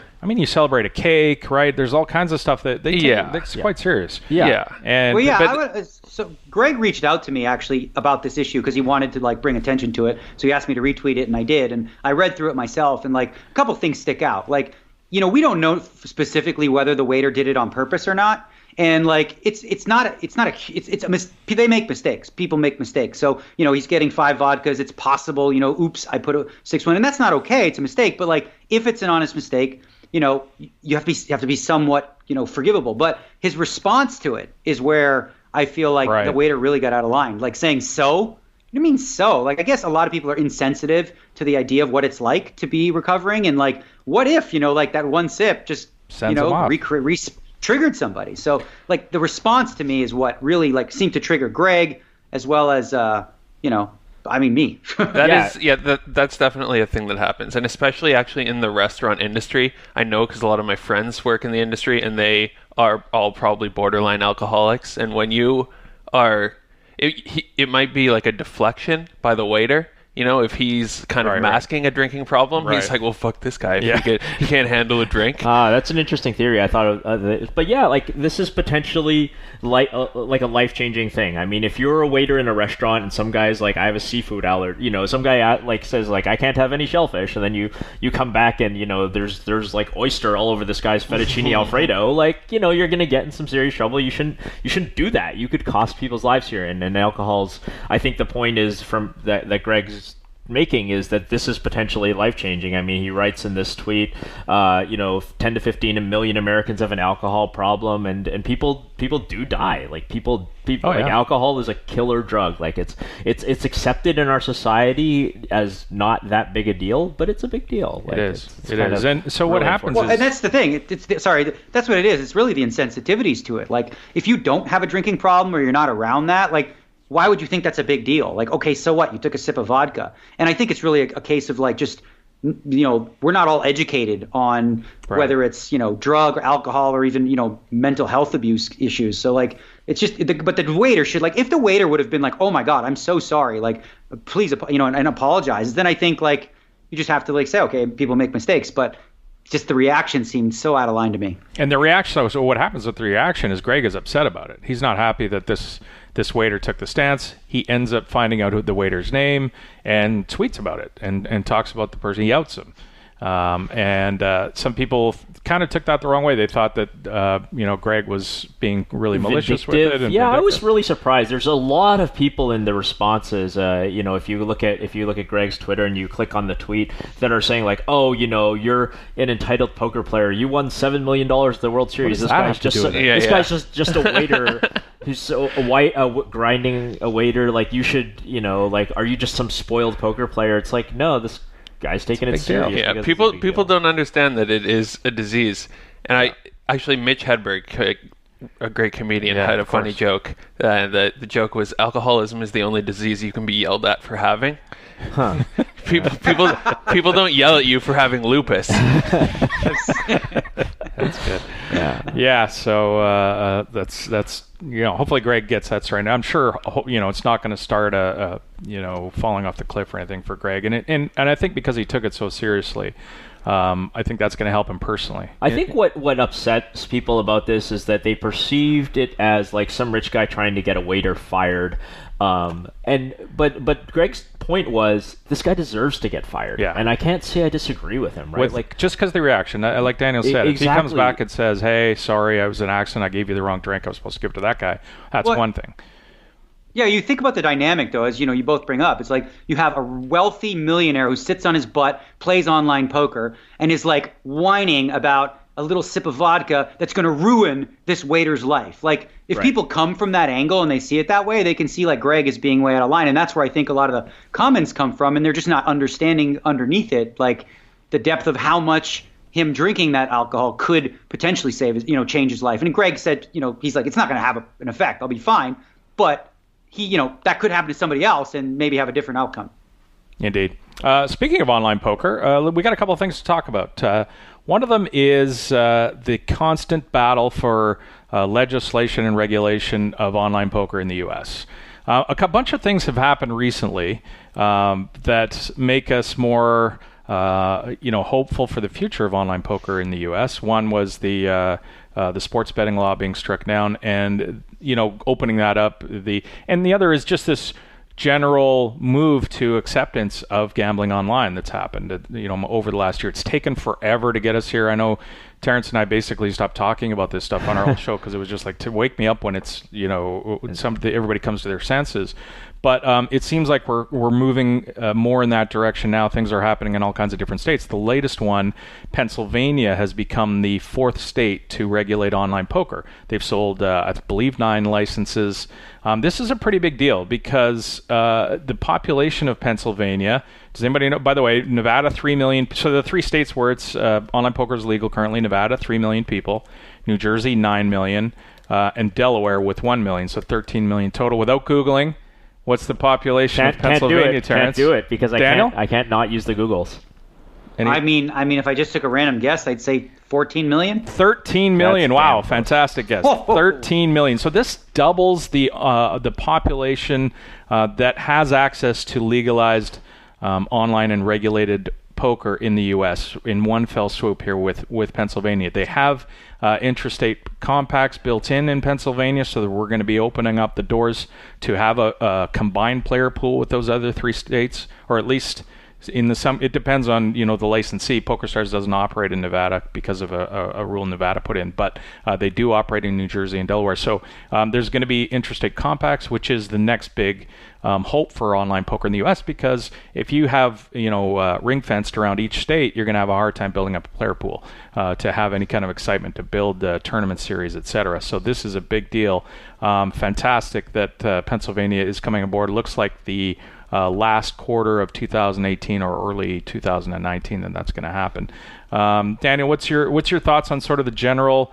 celebrate a cake, right? There's all kinds of stuff that's quite serious. Yeah. And so Greg reached out to me actually about this issue because he wanted to bring attention to it. So he asked me to retweet it, and I did. And I read through it myself, and a couple things stick out. We don't know specifically whether the waiter did it on purpose or not. And they make mistakes. People make mistakes. So, he's getting 5 vodkas. It's possible, oops, I put a 6-1, and that's not okay. It's a mistake. But if it's an honest mistake, you have to be somewhat, forgivable. But his response to it is where I feel like the waiter really got out of line. Saying, so? What do you mean so? I guess a lot of people are insensitive to the idea of what it's like to be recovering. And what if, that one sip just, triggered somebody. So the response to me is what really seemed to trigger Greg as well as, me. That's definitely a thing that happens. And especially actually in the restaurant industry, I know because a lot of my friends work in the industry and they are all probably borderline alcoholics. And when you are, it might be like a deflection by the waiter. If he's kind of masking a drinking problem, he's like, well, fuck this guy. He can't handle a drink. That's an interesting theory. I thought but yeah, this is potentially like a life-changing thing. I mean, if you're a waiter in a restaurant and some guy's like, I have a seafood allergy, some guy says I can't have any shellfish, and then you come back and, there's oyster all over this guy's fettuccine Alfredo, you're going to get in some serious trouble. You shouldn't do that. You could cost people's lives here. And alcohol's, I think the point is from that Greg's making is that this is potentially life-changing. I mean, he writes in this tweet, 10 to 15 million Americans have an alcohol problem, and people do die. Like people alcohol is a killer drug. Like it's accepted in our society as not that big a deal, but it's a big deal. Like, it is. And so what happens is... and that's the thing. That's what it is. It's really the insensitivities to it. Like, if you don't have a drinking problem or you're not around that, like, why would you think that's a big deal? Like, okay, so what? You took a sip of vodka. And I think it's really a case of, like, just, we're not all educated on whether it's, drug or alcohol or even, mental health abuse issues. So, like, it's just, but the waiter should, like, if the waiter would have been like, oh my God, I'm so sorry, like, please, and apologize, then I think, like, you just have to, like, say, okay, people make mistakes, but just the reaction seemed so out of line to me. And the reaction, so what happens with the reaction is Greg is upset about it. He's not happy that this waiter took the stance. He ends up finding out the waiter's name and tweets about it and talks about the person. He outs him. And some people kind of took that the wrong way. They thought that Greg was being really malicious with it. And I was really surprised. There's a lot of people in the responses. If you look at Greg's Twitter and you click on the tweet, that are saying like, oh, you're an entitled poker player. You won $7 million at the World Series. This guy's just a waiter. Who's grinding a waiter. Like, you should, are you just some spoiled poker player? It's like, no, this guy's taking it serious. Yeah, people don't understand that it is a disease. And Mitch Hedberg, a great comedian, had a funny joke. The joke was, alcoholism is the only disease you can be yelled at for having. Huh. People don't yell at you for having lupus. That's good. Yeah. So that's hopefully Greg gets that straight. I'm sure it's not going to start a falling off the cliff or anything for Greg, and I think because he took it so seriously, I think that's going to help him personally. I think what upsets people about this is that they perceived it as like some rich guy trying to get a waiter fired. But Greg's point was, this guy deserves to get fired. Yeah. And I can't say I disagree with him, right? Just because the reaction, like Daniel said, exactly. If he comes back and says, hey, sorry, I was in an accident, I gave you the wrong drink, I was supposed to give it to that guy, that's one thing. Yeah, you think about the dynamic, though, as you both bring up. It's like you have a wealthy millionaire who sits on his butt, plays online poker, and is like whining about a little sip of vodka that's going to ruin this waiter's life. Like, if people come from that angle and they see it that way, they can see like Greg is being way out of line. And that's where I think a lot of the comments come from, and they're just not understanding underneath it, like the depth of how much him drinking that alcohol could potentially change his life. And Greg said, he's like, it's not going to have an effect. I'll be fine. But he, that could happen to somebody else and maybe have a different outcome. Indeed. Speaking of online poker, we got a couple of things to talk about. One of them is the constant battle for legislation and regulation of online poker in the U.S. A bunch of things have happened recently that make us more, hopeful for the future of online poker in the U.S. One was the sports betting law being struck down, and opening that up. And the other is just this general move to acceptance of gambling online that's happened over the last year. It's taken forever to get us here. I know Terrence and I basically stopped talking about this stuff on our old show because it was just like, to wake me up when it's everybody comes to their senses. But it seems like we're moving more in that direction now. Things are happening in all kinds of different states. The latest one, Pennsylvania, has become the fourth state to regulate online poker. They've sold, I believe, 9 licenses. This is a pretty big deal because the population of Pennsylvania, does anybody know? By the way, Nevada, 3 million. So the 3 states where it's online poker is legal currently: Nevada, 3 million people; New Jersey, 9 million; and Delaware with 1 million. So 13 million total. Without Googling, what's the population of Pennsylvania, Terrence? Can't do it because I can't not use the Googles. I mean, if I just took a random guess, I'd say 14 million. 13 million. Wow, fantastic guess. Whoa. 13 million. So this doubles the population that has access to legalized online and regulated poker in the U.S. in one fell swoop here with Pennsylvania. They have interstate compacts built in Pennsylvania, so that we're going to be opening up the doors to have a combined player pool with those other 3 states, or at least it depends on the licensee. PokerStars doesn't operate in Nevada because of a rule Nevada put in, but they do operate in New Jersey and Delaware. So there's going to be interstate compacts, which is the next big hope for online poker in the U.S. Because if you have ring fenced around each state, you're going to have a hard time building up a player pool to have any kind of excitement to build tournament series, etc. So this is a big deal. Fantastic that Pennsylvania is coming aboard. It looks like the last quarter of 2018 or early 2019 that's going to happen. Daniel, what's your thoughts on sort of the general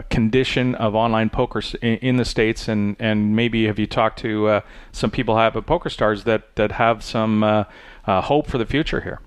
condition of online poker in the States, and maybe have you talked to some people at PokerStars that have some hope for the future here?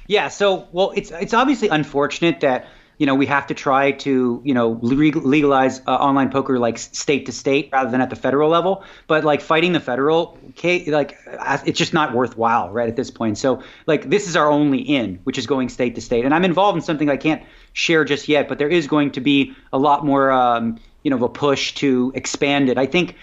Yeah, so it's obviously unfortunate that we have to try to legalize online poker like state to state rather than at the federal level. But like fighting the federal case, like it's just not worthwhile right at this point. So like this is our only in, which is going state to state. And I'm involved in something I can't share just yet, but there is going to be a lot more of a push to expand it. I think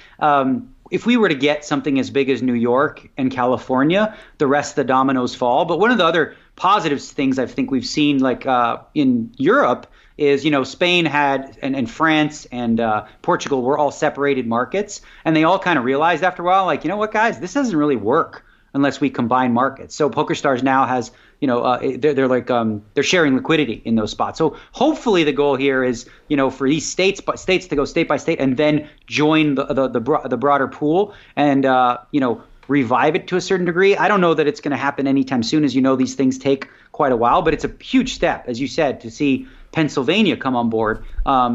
if we were to get something as big as New York and California, the rest of the dominoes fall. But one of the other positive things I think we've seen, like in Europe, is Spain had and France and Portugal were all separated markets, and they all kind of realized after a while, like, what, guys, this doesn't really work unless we combine markets. So PokerStars now has they're sharing liquidity in those spots. So hopefully the goal here is for these states to go state by state and then join the broader pool and revive it to a certain degree. I don't know that it's going to happen anytime soon. As these things take quite a while, but it's a huge step, as you said, to see Pennsylvania come on board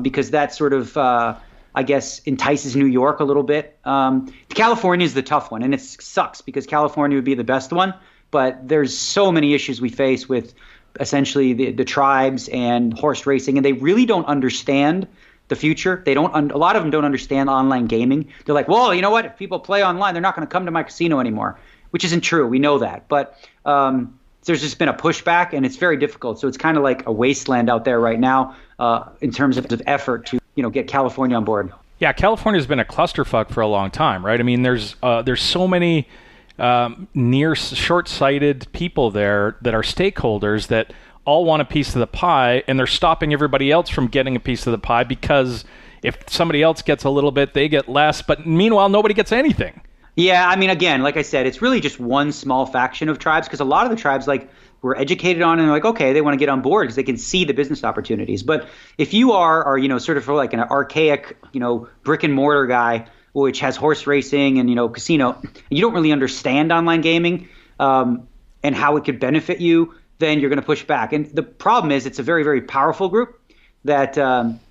because that sort of, I guess, entices New York a little bit. California is the tough one, and it sucks because California would be the best one, but there's so many issues we face with essentially the tribes and horse racing, and they really don't understand the future. A lot of them don't understand online gaming. They're like, well, you know what? If people play online, they're not going to come to my casino anymore, which isn't true. We know that. But there's just been a pushback, and it's very difficult. So it's kind of like a wasteland out there right now in terms of effort to get California on board. Yeah, California's been a clusterfuck for a long time, right? I mean, there's so many short-sighted people there that are stakeholders that all want a piece of the pie, and they're stopping everybody else from getting a piece of the pie because if somebody else gets a little bit, they get less. But meanwhile, nobody gets anything. Yeah, I mean, again, like I said, it's really just one small faction of tribes because a lot of the tribes were educated on and they're like, okay, they want to get on board because they can see the business opportunities. But if you are sort of like an archaic, brick and mortar guy, which has horse racing and casino, and you don't really understand online gaming and how it could benefit you, then you're going to push back. And the problem is it's a very, very powerful group that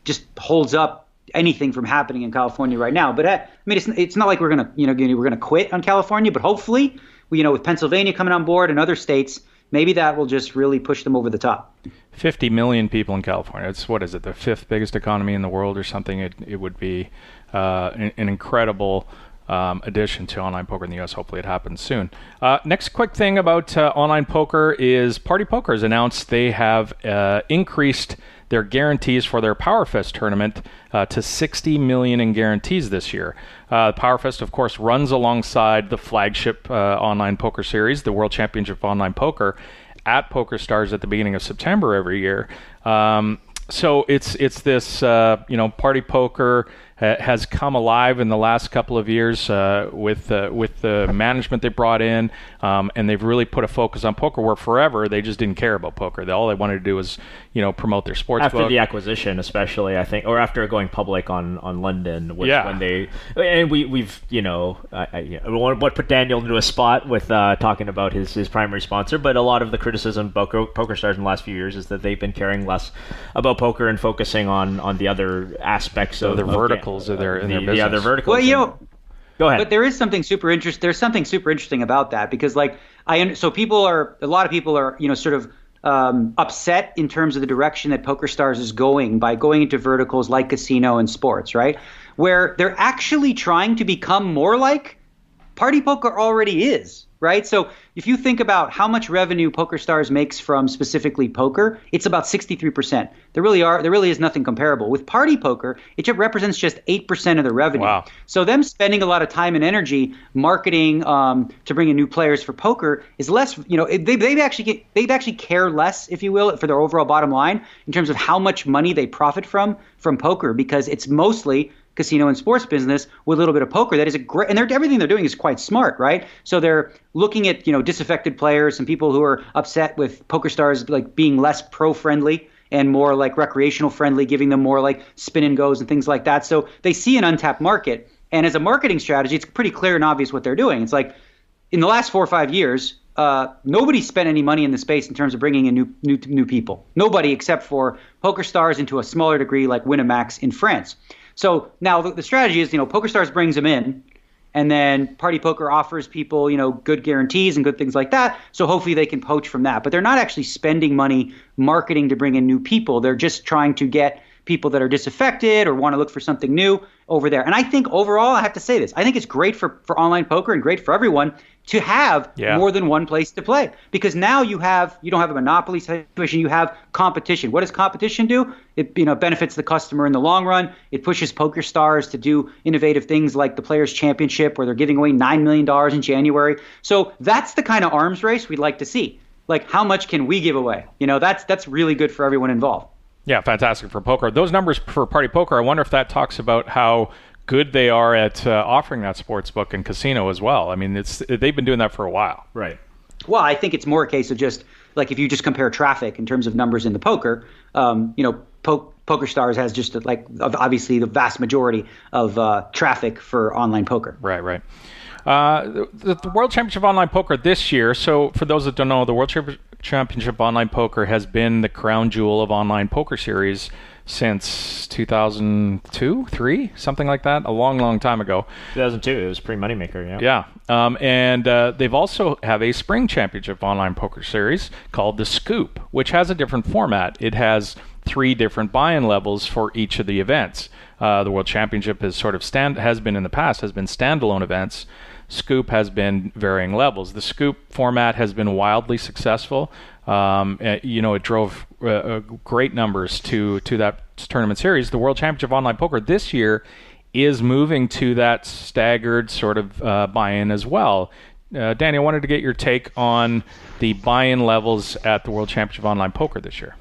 just holds up anything from happening in California right now. But I mean, it's not like we're going to quit on California, but hopefully, with Pennsylvania coming on board and other states, maybe that will just really push them over the top. 50 million people in California. It's, what is it, the fifth biggest economy in the world or something? It would be an incredible addition to online poker in the U.S. Hopefully it happens soon. Next quick thing about online poker is Party Poker has announced they have increased their guarantees for their PowerFest tournament to $60 million in guarantees this year. PowerFest, of course, runs alongside the flagship online poker series, the World Championship of Online Poker, at PokerStars at the beginning of September every year. So it's this, Party Poker has come alive in the last couple of years with the management they brought in, and they've really put a focus on poker where forever they just didn't care about poker. All they wanted to do was promote their sports after book. The acquisition, especially, I think, or after going public on London, when they and we've what put Daniel into a spot with talking about his primary sponsor, but a lot of the criticism about PokerStars in the last few years is that they've been caring less about poker and focusing on the other aspects of their verticals of their business. The other verticals. Well, go ahead. But there is something super interesting. There's something super interesting about that because, a lot of people are, sort of upset in terms of the direction that PokerStars is going by going into verticals like casino and sports, right? Where they're actually trying to become more like Party Poker already is. right? So if you think about how much revenue PokerStars makes from specifically poker, it's about 63%. There really is nothing comparable. With party poker, it just represents just 8% of the revenue. Wow. So them spending a lot of time and energy marketing to bring in new players for poker is less, they actually care less, if you will, for their overall bottom line in terms of how much money they profit from poker, because it's mostly casino and sports business with a little bit of poker. That is a great, and everything they're doing is quite smart, right? So they're looking at, disaffected players and people who are upset with PokerStars like being less pro-friendly and more like recreational friendly, giving them more like spin and goes and things like that. So they see an untapped market. And as a marketing strategy, it's pretty clear and obvious what they're doing. It's like in the last 4 or 5 years, nobody spent any money in the space in terms of bringing in new people. Nobody except for PokerStars, and to a smaller degree like Winamax in France. So now the strategy is, PokerStars brings them in, and then Party Poker offers people, good guarantees and good things like that. So hopefully they can poach from that. But they're not actually spending money marketing to bring in new people. They're just trying to get people that are disaffected or want to look for something new over there. And I think overall, I have to say this, I think it's great for online poker and great for everyone to have more than one place to play, because now you don't have a monopoly situation, you have competition. What does competition do? It benefits the customer in the long run. It pushes PokerStars to do innovative things like the Players Championship, where they're giving away $9 million in January. So that's the kind of arms race we'd like to see. Like, how much can we give away? That's really good for everyone involved. Yeah, fantastic for poker. Those numbers for Party Poker, I wonder if that talks about how good they are at offering that sports book and casino as well. I mean, they've been doing that for a while. Right. Well, I think it's more a case of just like if you just compare traffic in terms of numbers in the poker, PokerStars has just obviously the vast majority of traffic for online poker. Right. The World Championship Online Poker this year, so for those that don't know, the World Championship Online Poker has been the crown jewel of online poker series since 2002, 3, something like that, a long time ago. 2002, it was pre-moneymaker, yeah. And they've also have a spring championship online poker series called the WCOOP, which has a different format. It has 3 different buy-in levels for each of the events. The World Championship has been in the past standalone events. WCOOP has been varying levels. The WCOOP format has been wildly successful. It drove great numbers to that tournament series. The World Championship Online Poker this year is moving to that staggered sort of buy-in as well. Danny, I wanted to get your take on the buy-in levels at the World Championship Online Poker this year.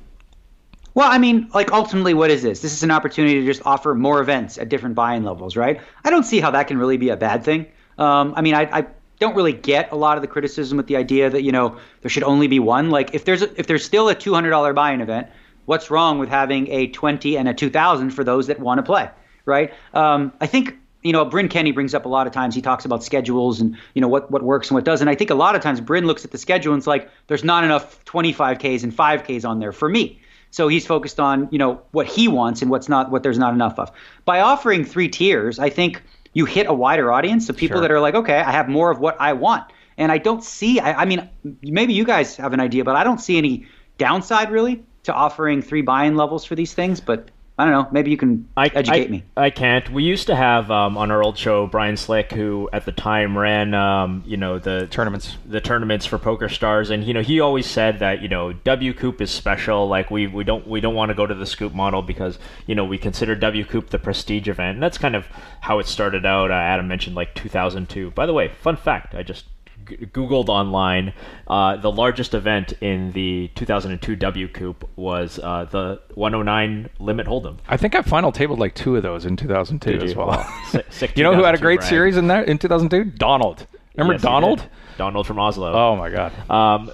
Well, I mean, ultimately, what is this? This is an opportunity to just offer more events at different buy-in levels, right? I don't see how that can really be a bad thing. I don't really get a lot of the criticism with the idea that, there should only be one. Like, if there's still a $200 buy-in event, what's wrong with having a $20 and a $2,000 for those that want to play, right? I think, Bryn Kenny brings up a lot of times, he talks about schedules and, what works and what doesn't. I think a lot of times Bryn looks at the schedule and it's like, there's not enough 25Ks and 5Ks on there for me. So he's focused on, what he wants and what there's not enough of. By offering 3 tiers, I think you hit a wider audience of people that are like, okay, I have more of what I want. And I don't see, I mean, maybe you guys have an idea, but I don't see any downside really to offering 3 buy-in levels for these things. But I don't know, maybe you can educate me. I can't. We used to have on our old show Brian Slick, who at the time ran the tournaments for PokerStars, and he always said that WCOOP is special. Like we don't want to go to the Scoop model because we consider WCOOP the prestige event, and that's kind of how it started out. Adam mentioned 2002. By the way, fun fact, I just Googled online, the largest event in the 2002 WCOOP was the 109 Limit Hold'em. I think I final tabled 2 of those in 2002 as well. Sick who had a great series in 2002? Donald. Remember Donald? Donald from Oslo. Oh my God.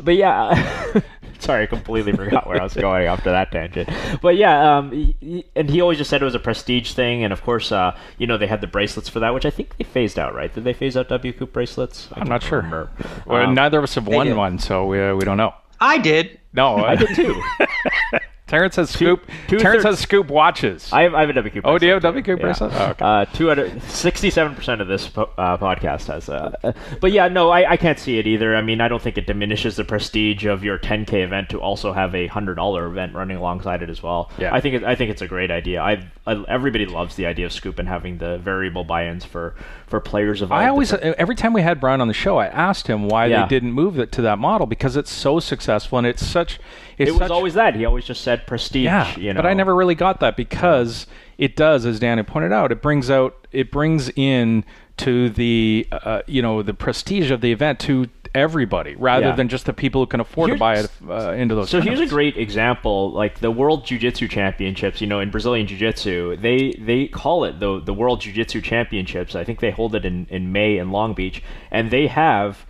But yeah, sorry, I completely forgot where I was going after that tangent. But yeah, and he always just said it was a prestige thing, and of course, they had the bracelets for that, which I think they phased out, right? Did they phase out WCOOP bracelets? I'm not sure. Well, neither of us have won one, so we don't know. I did. No, I did too. Terrence has Scoop. Terrence has Scoop watches. I have a WCOOP. Oh, do you have a WCOOP bracelet? Yeah. Oh, okay. 67% of this podcast has. But yeah, no, I can't see it either. I mean, I don't think it diminishes the prestige of your 10K event to also have a $100 event running alongside it as well. Yeah. I think it's a great idea. Everybody loves the idea of Scoop and having the variable buy-ins for players of all. Every time we had Brian on the show, I asked him why they didn't move it to that model, because it's so successful and it's such. It was always that. He always just said prestige. Yeah, but I never really got that, because it does, as Danny pointed out, it brings in to the the prestige of the event to everybody, rather than just the people who can afford to buy it into those. So here's a great example, like the World Jiu-Jitsu Championships. In Brazilian Jiu-Jitsu, they call it the World Jiu-Jitsu Championships. I think they hold it in May in Long Beach, and they have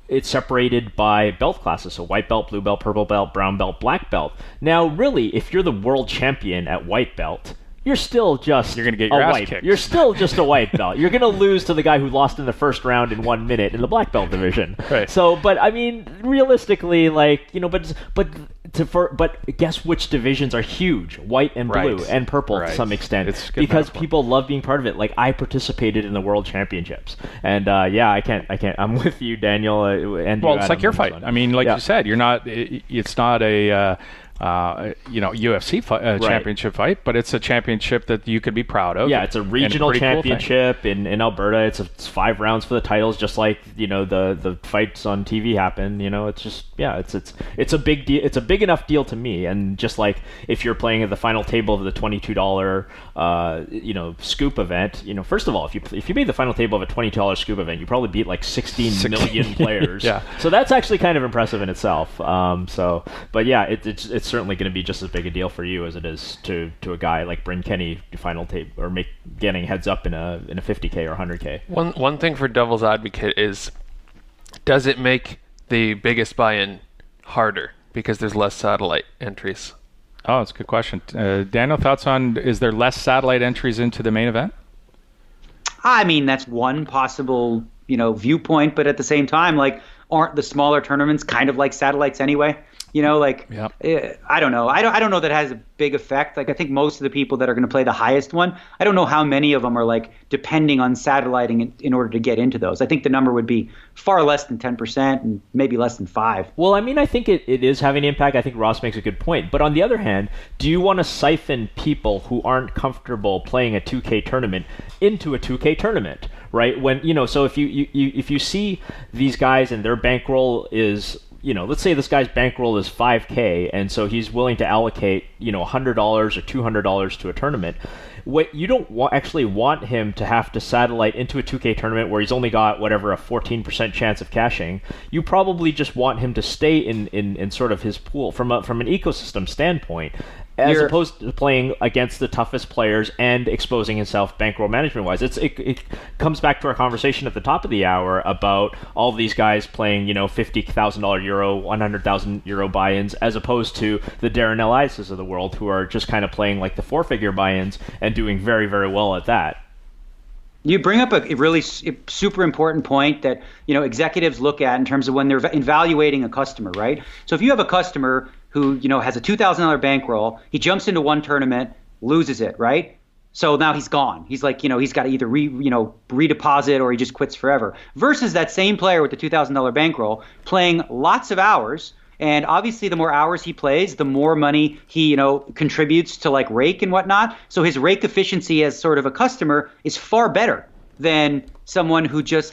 it's separated by belt classes, so white belt, blue belt, purple belt, brown belt, black belt. Now, really, if you're the world champion at white belt, you're still just you're going to get your ass kicked. You're still just a white belt. You're going to lose to the guy who lost in the first round in 1 minute in the black belt division. Right. So, but I mean, realistically, but guess which divisions are huge? White and blue and purple to some extent, because people love being part of it. Like, I participated in the World Championships, and I can't. I'm with you, Daniel. And well, it's like your fight. I mean, like you said, you're not. It's not a. UFC championship fight, but it's a championship that you could be proud of. Yeah, it's a regional championship in Alberta. It's 5 rounds for the titles, just like the fights on TV happen. It's just it's a big deal. It's a big enough deal to me. And just like if you're playing at the final table of the $22 Scoop event, first of all, if you made the final table of a $22 Scoop event, you probably beat like 16 million players. Yeah. So that's actually kind of impressive in itself. But yeah, it's certainly going to be just as big a deal for you as it is to a guy like Bryn Kenny final tape or getting heads up in a 50K or 100K. One thing for devil's advocate is, does it make the biggest buy-in harder because there's less satellite entries? Oh, that's a good question. Daniel, thoughts on, is there less satellite entries into the main event? I mean, that's one possible viewpoint, but at the same time, aren't the smaller tournaments kind of like satellites anyway? I don't know. I don't know that it has a big effect. I think most of the people that are going to play the highest one, I don't know how many of them are depending on satelliting in order to get into those. I think the number would be far less than 10% and maybe less than 5%. Well, I mean, I think it is having an impact. I think Ross makes a good point. But on the other hand, do you want to siphon people who aren't comfortable playing a 2K tournament into a 2K tournament? Right? So if you see these guys and their bankroll is, let's say this guy's bankroll is 5K, and so he's willing to allocate, $100 or $200 to a tournament. What you don't actually want him to have to satellite into a 2K tournament where he's only got a 14% chance of cashing. You probably just want him to stay in sort of his pool from an ecosystem standpoint, as opposed to playing against the toughest players and exposing himself bankroll management-wise. It comes back to our conversation at the top of the hour about all these guys playing, $50,000 euro, €100,000 buy-ins, as opposed to the Darren Eliases of the world, who are just kind of playing like the 4-figure buy-ins and doing very, very well at that. You bring up a really super important point that executives look at in terms of when they're evaluating a customer, right? So if you have a customer who has a $2,000 bankroll, he jumps into one tournament, loses it, right? So now he's gone. He's he's got to either redeposit or he just quits forever. Versus that same player with the $2,000 bankroll playing lots of hours. And obviously, the more hours he plays, the more money he, contributes to rake and whatnot. So his rake efficiency as sort of a customer is far better than someone who just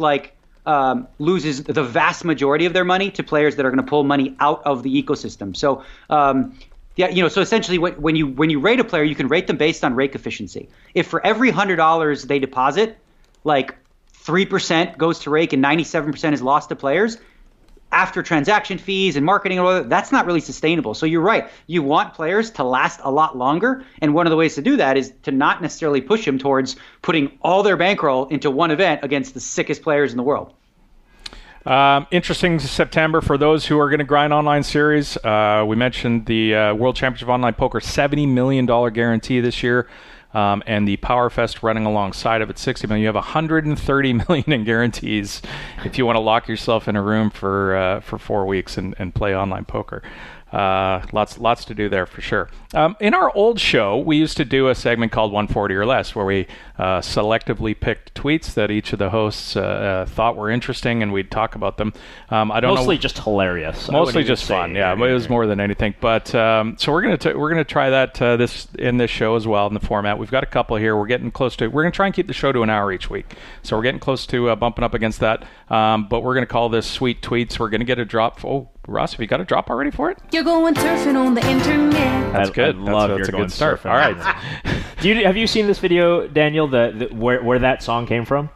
loses the vast majority of their money to players that are going to pull money out of the ecosystem. So, so essentially, when you rate a player, you can rate them based on rake efficiency. If for every $100 they deposit, 3% goes to rake and 97% is lost to players, after transaction fees and marketing and all that, that's not really sustainable. So you're right. You want players to last a lot longer. And one of the ways to do that is to not necessarily push them towards putting all their bankroll into one event against the sickest players in the world. Interesting September for those who are going to grind online series. We mentioned the World Championship Online Poker $70 million guarantee this year. And the PowerFest running alongside of it, $60 million. You have $130 million in guarantees if you want to lock yourself in a room for 4 weeks and play online poker. lots to do there for sure. In our old show, we used to do a segment called 140 or Less, where we selectively picked tweets that each of the hosts thought were interesting, and we'd talk about them. Mostly just hilarious. Mostly just fun. Yeah, but it was more than anything. But so we're gonna try that this show as well in the format. We've got a couple here. We're getting close to. We're gonna try and keep the show to an hour each week. So we're getting close to bumping up against that. But we're gonna call this Sweet Tweets. We're gonna get a drop. Oh, Ross, have you got a drop already for it? You're going surfing on the internet. That's good. That's a good start. All right. Have you seen this video, Daniel? Where that song came from?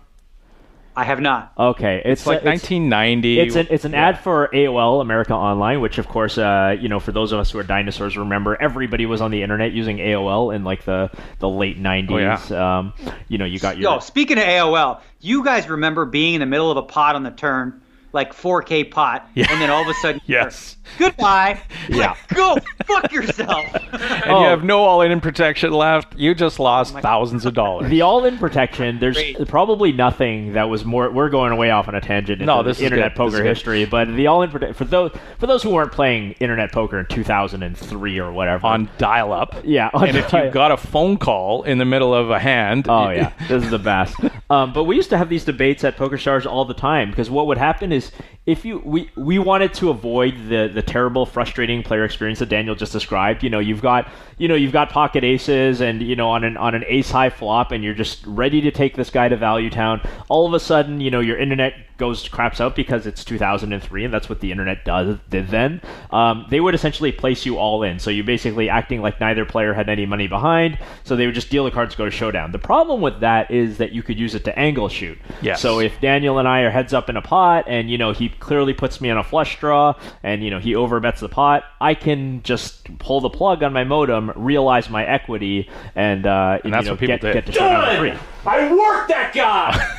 I have not. Okay, it's like 1990. It's an ad for AOL America Online, which of course, for those of us who are dinosaurs, remember everybody was on the internet using AOL in like the late 90s. Oh, yeah. You got your. Yo, speaking of AOL, you guys remember being in the middle of a pot on the turn, like 4K pot, and then all of a sudden, yes. Goodbye. Yeah. Like, go fuck yourself. And you have no all-in protection left. You just lost thousands of dollars. The all-in protection, there's probably nothing that was more. We're going way off on a tangent into this internet poker history, but the all-in for those who weren't playing internet poker in 2003 or whatever on dial-up. Yeah, and if you got a phone call in the middle of a hand, oh yeah, this is the best. But we used to have these debates at PokerStars all the time because what would happen is if we wanted to avoid the terrible, frustrating player experience that Daniel just described. You've got pocket aces, and on an ace high flop, and you're just ready to take this guy to Value Town. All of a sudden, your internet craps out because it's 2003, and that's what the internet did then. They would essentially place you all in, so you basically acting like neither player had any money behind. So they would just deal the cards, go to showdown. The problem with that is that you could use it to angle shoot. Yes. So if Daniel and I are heads up in a pot, and he clearly puts me on a flush draw, and he overbets the pot, I can just pull the plug on my modem, realize my equity, and that's what people did. Get to showdown free. I worked that guy.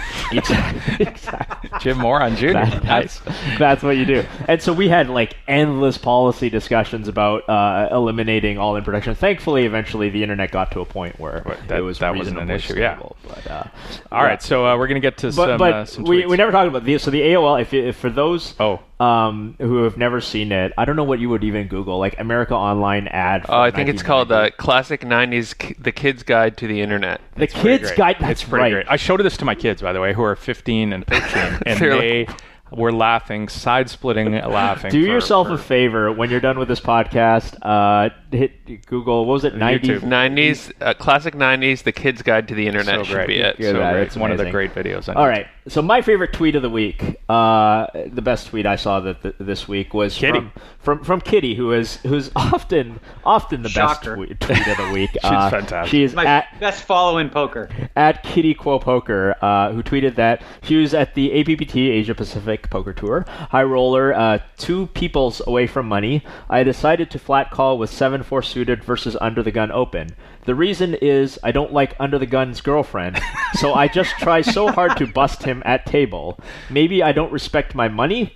Exactly. Jim Moran Jr. Nice. That's what you do. And so we had like endless policy discussions about eliminating all-in protection. Thankfully, eventually, the internet got to a point where that wasn't an issue. Stable. Yeah. But, all right, so we're going to get to some tweets. We never talked about these. So the AOL, if for those who have never seen it, I don't know what you would even Google, like America Online ad. I think it's called Classic 90s The Kid's Guide to the Internet. The Kid's Guide, that's pretty great. I showed this to my kids, by the way, who are 15 and 13, and they were laughing, side-splitting laughing. Do yourself a favor when you're done with this podcast. Hit Google. What was it? 90s. Classic 90s. The Kid's Guide to the Internet should be it. It's one of the great videos. All right. So my favorite tweet of the week, the best tweet I saw this week was Kitty. from Kitty, who's often the best tweet of the week. She's fantastic. She's my best follow in poker. At Kitty Quo Poker, who tweeted that she was at the APPT Asia Pacific Poker Tour, high roller, 2 peoples away from money. I decided to flat call with 7-4 suited versus under the gun open. The reason is I don't like under the gun's girlfriend, so I just try so hard to bust him at table. Maybe I don't respect my money? ?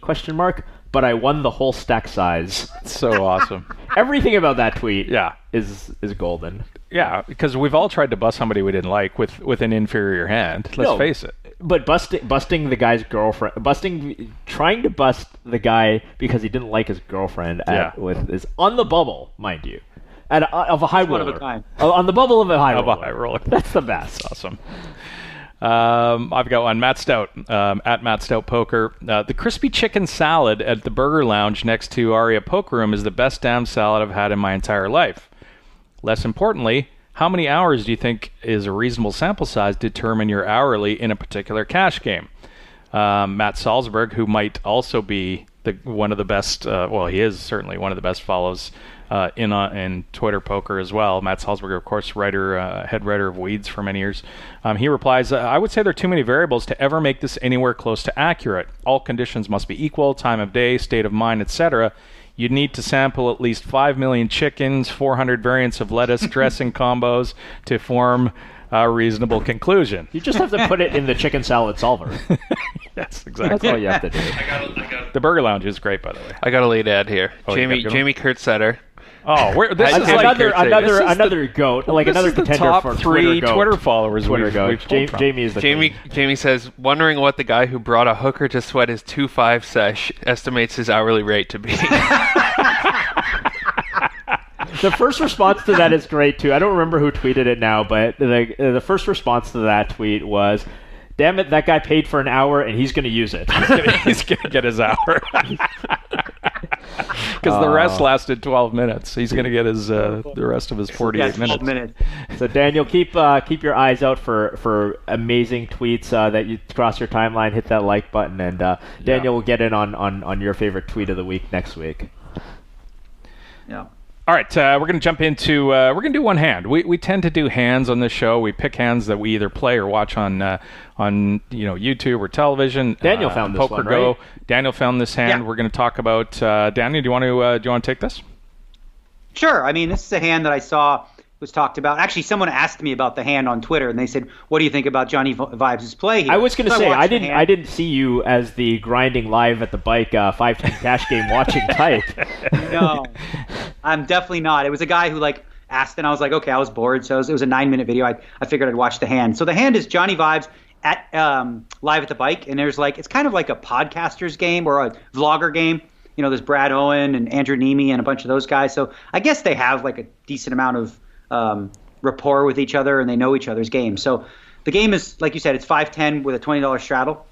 But I won the whole stack size. So awesome. Everything about that tweet yeah. is golden. Yeah, because we've all tried to bust somebody we didn't like with an inferior hand. Let's face it. But busting the guy's girlfriend, trying to bust the guy because he didn't like his girlfriend is on the bubble, mind you. Of a high roller. One of a kind. On the bubble of a high roller. Of a high roller. That's the best. That's awesome. I've got one. Matt Stout, at Matt Stout Poker. The crispy chicken salad at the Burger Lounge next to Aria Poker Room is the best damn salad I've had in my entire life. Less importantly, how many hours do you think is a reasonable sample size to determine your hourly in a particular cash game? Matt Salzberg, who might also be one of the best, he is certainly one of the best follows in Twitter poker as well. Matt Salzberg, of course, head writer of Weeds for many years. He replies, I would say there are too many variables to ever make this anywhere close to accurate. All conditions must be equal, time of day, state of mind, etc. You'd need to sample at least 5 million chickens, 400 variants of lettuce dressing combos to form a reasonable conclusion. You just have to put it in the chicken salad solver. Yes, exactly. That's all you have to do. The Burger Lounge is great, by the way. I got a late ad here. Jamie Kurtzetter. Oh, this is another goat, like this another is the contender top for 3 Twitter followers. Twitter goat. Jamie is the Jamie says, wondering what the guy who brought a hooker to sweat his 2-5 sesh estimates his hourly rate to be. The first response to that is great too. I don't remember who tweeted it now, but the first response to that tweet was, "Damn it, that guy paid for an hour and he's going to use it." He's gonna get his hour. Because the rest lasted 12 minutes. He's going to get his the rest of his 48 minutes. So Daniel, keep your eyes out for amazing tweets that you cross your timeline. Hit that like button, and Daniel will get in on your favorite tweet of the week next week. Yeah. All right, we're going to jump into we're going to do one hand. We tend to do hands on this show. We pick hands that we either play or watch on YouTube or television. Daniel found this Poker one, Go. right? Daniel found this hand. Yeah. We're going to talk about. Daniel, do you want to take this? Sure. I mean, this is a hand that I saw was talked about. Actually, someone asked me about the hand on Twitter, and they said, "What do you think about Johnnie Vibes' play here?" I was going to So say watched the I hand. didn't see you as the grinding live at the bike 5-10 cash game watching type. No, I'm definitely not. It was a guy who asked, and I was like, okay, I was bored, so it was a 9-minute video. I figured I'd watch the hand. So the hand is Johnnie Vibes at live at the bike, and there's it's kind of like a podcaster's game or a vlogger game. There's Brad Owen and Andrew Nemi and a bunch of those guys. So I guess they have a decent amount of rapport with each other, and they know each other's games. So the game is, like you said, it's 5-10 with a $20 straddle.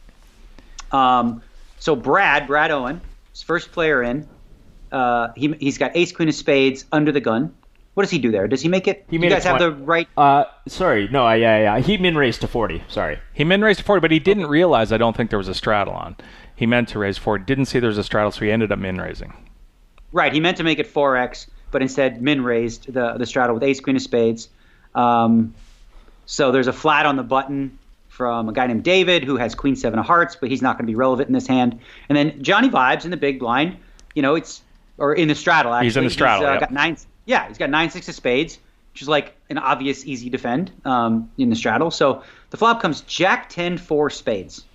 So Brad Owen, his first player in, he's got ace queen of spades under the gun. What does he do there? Does he make it? He You made guys it have the right. Sorry, no, yeah. He min raised to 40. Sorry. He min raised to 40, but he didn't realize. I don't think there was a straddle on. He meant to raise 40. Didn't see there was a straddle, so he ended up min raising. Right, he meant to make it 4x, but instead min raised the straddle with ace queen of spades. So there's a flat on the button from a guy named David who has queen 7 of hearts, but he's not going to be relevant in this hand. And then Johnnie Vibes in the big blind, or in the straddle actually. He's in the straddle. He's got 9. Yeah, he's got 9-6 of spades, which is an obvious easy defend in the straddle. So the flop comes Jack 10 4 spades,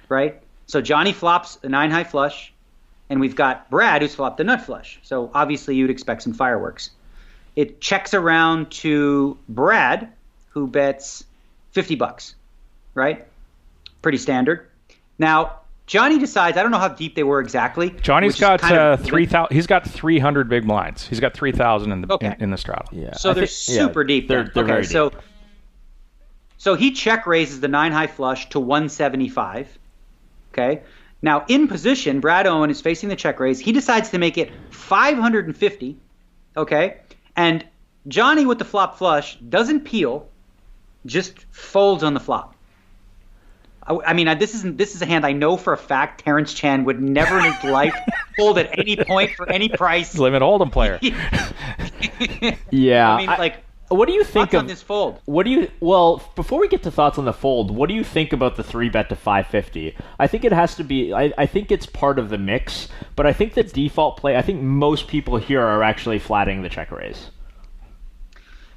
right? So Johnny flops the 9 high flush, and we've got Brad who's flopped the nut flush. So obviously you'd expect some fireworks. It checks around to Brad, who bets $50, right? Pretty standard. Now Johnny decides. I don't know how deep they were exactly. Johnny's got 3,000. He's got 300 big blinds. He's got 3,000 in the straddle. Yeah. So they're super deep. They're very deep. So he check raises the 9 high flush to 175. Okay. Now in position, Brad Owen is facing the check raise. He decides to make it 550. Okay. And Johnny with the flop flush doesn't peel, just folds on the flop. I mean, this is a hand I know for a fact Terrence Chan would never in his life fold at any point for any price. Limit hold'em player. Yeah. I mean, what do you think on this fold? Well, before we get to thoughts on the fold, what do you think about the 3-bet to 550? I think it has to be. I think it's part of the mix, but I think the default play. I think most people here are actually flatting the check raise.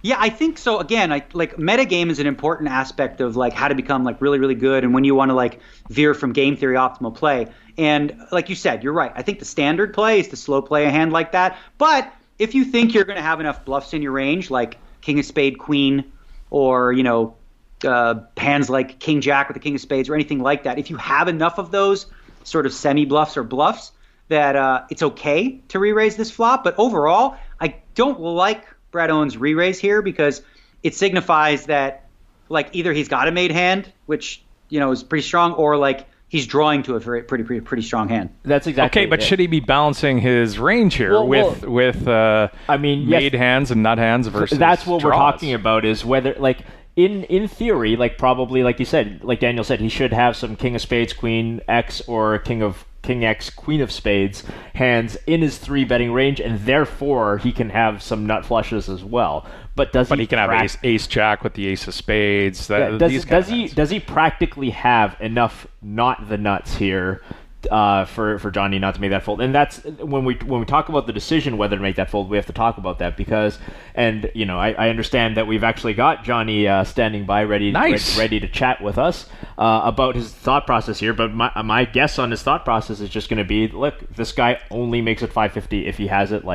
Yeah, I think so. Again, metagame is an important aspect of how to become really, really good, and when you want to veer from game theory optimal play. And like you said, you're right. I think the standard play is to slow play a hand like that. But if you think you're going to have enough bluffs in your range, like king of spade, queen, or hands like king jack with the king of spades or anything like that, if you have enough of those sort of semi bluffs or bluffs, that it's okay to re-raise this flop. But overall, I don't like Brad Owen's re-raise here because it signifies that either he's got a made hand, which is pretty strong, or he's drawing to a very pretty strong hand. That's exactly okay. But should he be balancing his range here with made hands and nut hands versus? That's what draws? We're talking about is whether in theory, probably like you said, like Daniel said, he should have some king of spades, queen X, or king X, queen of spades hands in his 3-betting range, and therefore he can have some nut flushes as well. But he can have ace jack with the ace of spades? Does he practically have enough not the nuts here for Johnny not to make that fold? And that's when we talk about the decision whether to make that fold, we have to talk about that because, and I understand that we've actually got Johnny standing by ready to chat with us about his thought process here. But my guess on his thought process is just going to be, look, this guy only makes it 550 if he has it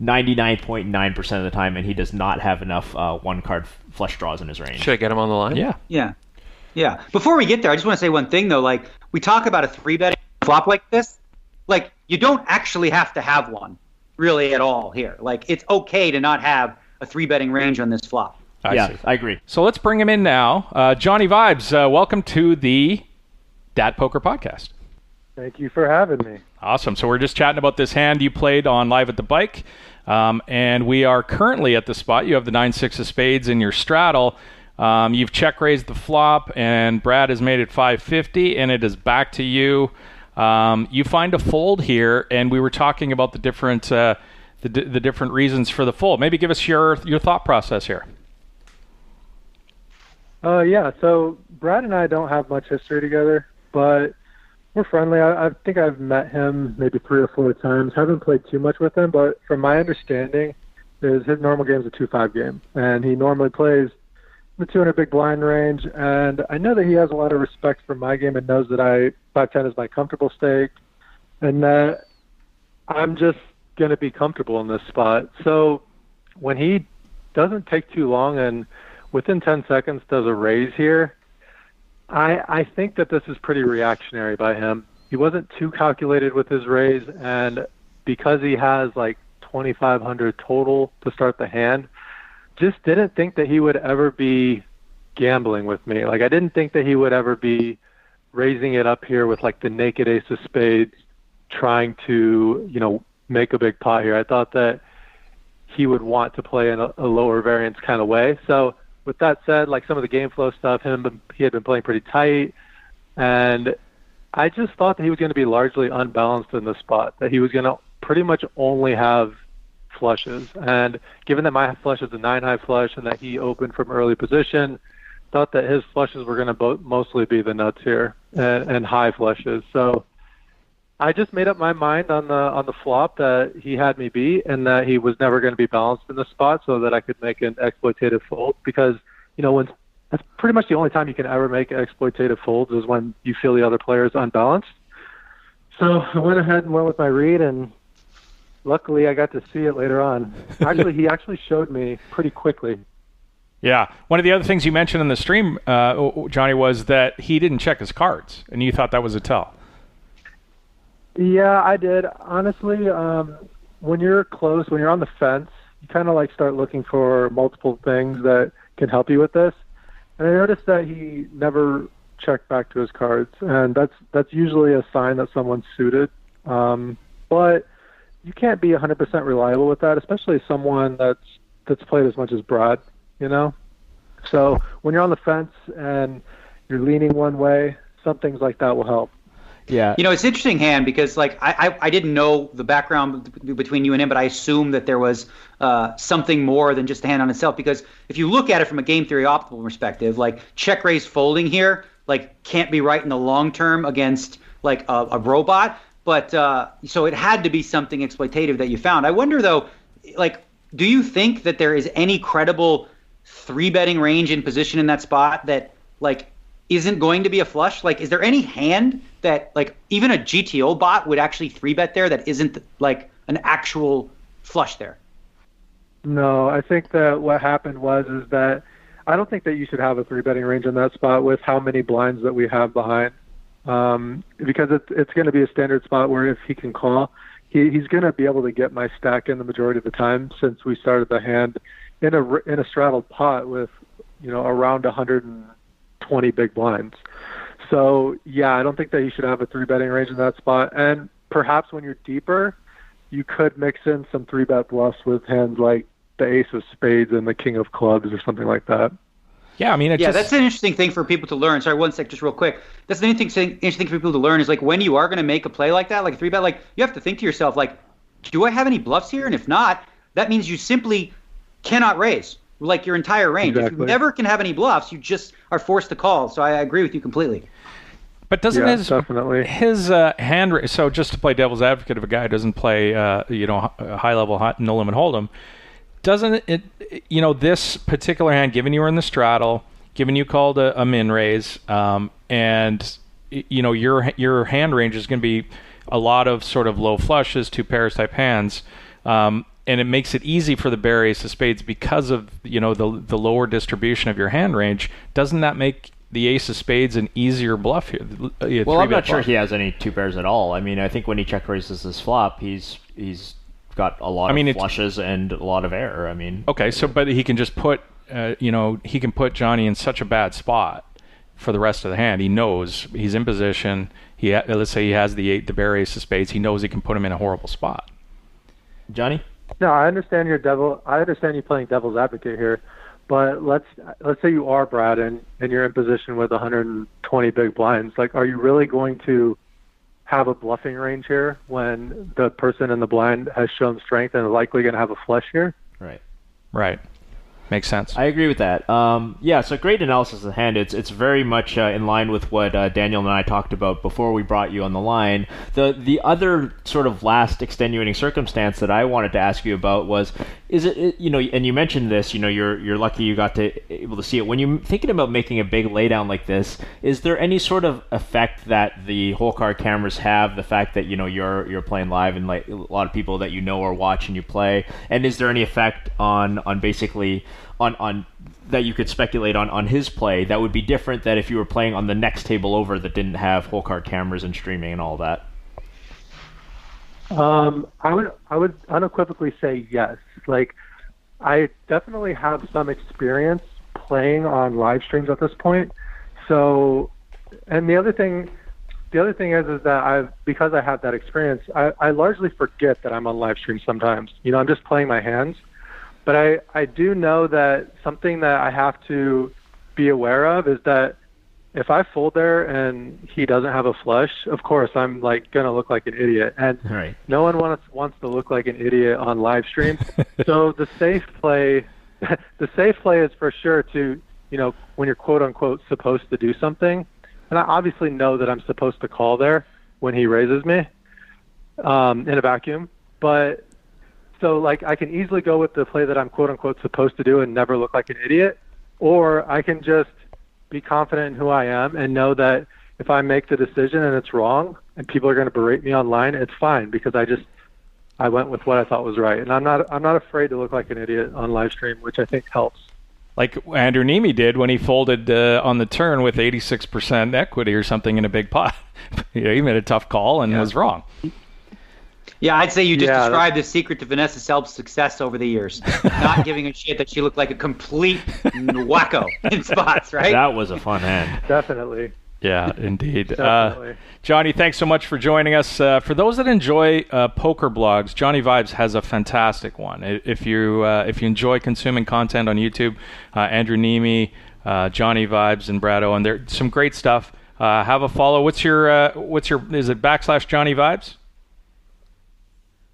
99.9% of the time, and he does not have enough one-card flush draws in his range. Should I get him on the line? Yeah. Before we get there, I just want to say one thing, though. We talk about a 3-betting flop like this. You don't actually have to have one. really at all here. Like, it's okay to not have a 3-betting range on this flop. I see. I agree. So let's bring him in now. Johnnie Vibes, welcome to the DAT Poker Podcast. Thank you for having me. Awesome. So we're just chatting about this hand you played on Live at the Bike, and we are currently at the spot. You have the 9-6 of spades in your straddle. You've check raised the flop, and Brad has made it 550, and it is back to you. You find a fold here, and we were talking about the different the different reasons for the fold. Maybe give us your thought process here. Yeah, so Brad and I don't have much history together, but we're friendly. I think I've met him maybe 3 or 4 times. Haven't played too much with him, but from my understanding, his normal game is a 2-5 game, and he normally plays the 200 big blind range. And I know that he has a lot of respect for my game and knows that 5-10 is my comfortable stake, and that I'm just going to be comfortable in this spot. So when he doesn't take too long and within 10 seconds does a raise here, I think that this is pretty reactionary by him. He wasn't too calculated with his raise, and because he has like 2,500 total to start the hand, just didn't think that he would ever be gambling with me. Like, I didn't think that he would ever be raising it up here with like the naked ace of spades, trying to, make a big pot here. I thought that he would want to play in a lower variance kind of way. So with that said, like some of the game flow stuff, he had been playing pretty tight, and I just thought that he was going to be largely unbalanced in this spot, that he was going to pretty much only have flushes. And given that my flush is a 9-high flush and that he opened from early position, thought that his flushes were going to mostly be the nuts here and high flushes. So I just made up my mind on the flop that he had me beat, and that he was never going to be balanced in the spot, so that I could make an exploitative fold. Because when that's pretty much the only time you can ever make exploitative folds is when you feel the other player is unbalanced. So I went ahead and went with my read, and luckily I got to see it later on. Actually, he actually showed me pretty quickly. Yeah. One of the other things you mentioned in the stream, Johnny, was that he didn't check his cards, and you thought that was a tell. Yeah, I did. Honestly, when you're close, when you're on the fence, you kind of like start looking for multiple things that can help you with this. And I noticed that he never checked back to his cards, and that's usually a sign that someone's suited. But you can't be 100% reliable with that, especially someone that's played as much as Brad, So when you're on the fence and you're leaning one way, some things like that will help. Yeah. It's an interesting hand because, like, I didn't know the background between you and him, but I assumed that there was something more than just the hand on itself. Because if you look at it from a game theory optimal perspective, like, check raise folding here, like, can't be right in the long term against, like, a robot. But so it had to be something exploitative that you found. I wonder, though, like, do you think that there is any credible 3-betting range in position in that spot that, like, isn't going to be a flush? Like, is there any hand that, like, even a GTO bot would actually 3-bet there that isn't, like, an actual flush there? No, I think that what happened is that I don't think that you should have a 3-betting range in that spot with how many blinds that we have behind. Because it's going to be a standard spot where if he can call, he's going to be able to get my stack in the majority of the time, since we started the hand in a straddled pot with, around 120 big blinds. So, yeah, I don't think that you should have a 3-betting range in that spot. And perhaps when you're deeper, you could mix in some 3-bet bluffs with hands like the ace of spades and the king of clubs or something like that. Yeah, I mean, that's an interesting thing for people to learn. Sorry, one sec, just real quick. That's an interesting thing for people to learn is, like, when you are going to make a play like that, like a 3-bet, like, you have to think to yourself, like, do I have any bluffs here? And if not, that means you simply cannot raise, like, your entire range. Exactly. If you never can have any bluffs, you just are forced to call. So I agree with you completely. But doesn't definitely. his hand raise, so just to play devil's advocate of a guy who doesn't play high level no limit hold'em, doesn't it, this particular hand, given you were in the straddle, given you called a min raise, and your hand range is going to be a lot of sort of low flushes, 2 pairs type hands, and it makes it easy for the bare ace of spades because of the lower distribution of your hand range. Doesn't that make the ace of spades an easier bluff here? Well, I'm not sure he has any 2 pairs at all. I mean, I think when he check raises this flop, he's got a lot of flushes and a lot of air. I mean, okay, so but he can just put, he can put Johnny in such a bad spot for the rest of the hand. He knows he's in position. Let's say he has the bare ace of spades. He knows he can put him in a horrible spot. Johnny? No, I understand I understand you playing devil's advocate here, but let's say you are Brad and you're in position with 120 big blinds. Like, are you really going to have a bluffing range here when the person in the blind has shown strength and is likely going to have a flush here? Right. Makes sense. I agree with that. So great analysis of the hand. It's very much in line with what Daniel and I talked about before we brought you on the line. The other sort of last extenuating circumstance that I wanted to ask you about was, and you mentioned this, you're lucky you got able to see it. When you're thinking about making a big laydown like this, is there any sort of effect that the hole card cameras have, the fact that, you're playing live and like a lot of people that are watching you play, and is there any effect on basically on that you could speculate on his play that would be different than if you were playing on the next table over that didn't have hole card cameras and streaming and all that? I would unequivocally say yes. Like, I definitely have some experience playing on live streams at this point. So, and the other thing is that because I have that experience, I largely forget that I'm on live stream sometimes. I'm just playing my hands. But I do know that something that I have to be aware of is that if I fold there and he doesn't have a flush, of course I'm like going to look like an idiot. And no one wants to look like an idiot on live stream. So the safe play is for sure to, when you're quote unquote supposed to do something. And I obviously know that I'm supposed to call there when he raises me in a vacuum. But so, like, I can easily go with the play that I'm quote-unquote supposed to do and never look like an idiot, or I can just be confident in who I am and know that if I make the decision and it's wrong and people are going to berate me online, it's fine because I went with what I thought was right. And I'm not afraid to look like an idiot on live stream, which I think helps. Like Andrew Nemi did when he folded on the turn with 86% equity or something in a big pot. He made a tough call and was wrong. Yeah, I'd say you just described the secret to Vanessa Selb's success over the years. Not giving a shit that she looked like a complete wacko in spots, right? That was a fun hand. Definitely. Yeah, indeed. Definitely. Johnny, thanks so much for joining us. For those that enjoy poker blogs, Johnnie Vibes has a fantastic one. If you enjoy consuming content on YouTube, Andrew Nemi, Johnnie Vibes, and Brad Owen, there's some great stuff. Have a follow. What's your is it / Johnnie Vibes?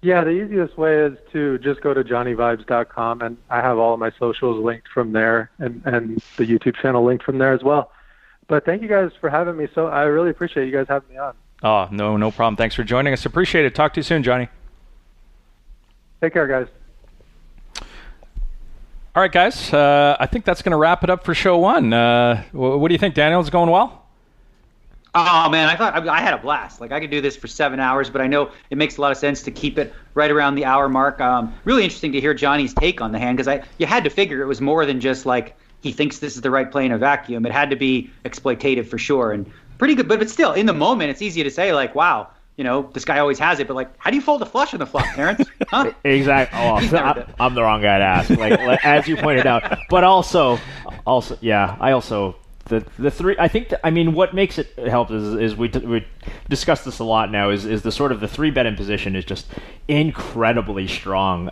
Yeah, the easiest way is to just go to johnnyvibes.com, and I have all of my socials linked from there, and the YouTube channel linked from there as well. But thank you guys for having me. So I really appreciate you guys having me on. Oh, no problem. Thanks for joining us. Appreciate it. Talk to you soon, Johnny. Take care, guys. All right, guys. I think that's going to wrap it up for show one. What do you think, Daniel? It's going well? Oh, man, I thought I had a blast. Like, I could do this for 7 hours, but I know it makes a lot of sense to keep it right around the hour mark. Really interesting to hear Johnny's take on the hand, because you had to figure it was more than just like he thinks this is the right play in a vacuum. It had to be exploitative for sure, and pretty good. But still, in the moment, it's easy to say, like, wow, this guy always has it. But, like, how do you fold a flush on the flop, Terrence? Huh? Exactly. Oh, I'm the wrong guy to ask, like as you pointed out. But also, yeah, I also... The three, I think, what makes it help is we discussed this a lot now, is the sort of the 3-bet in position is just incredibly strong,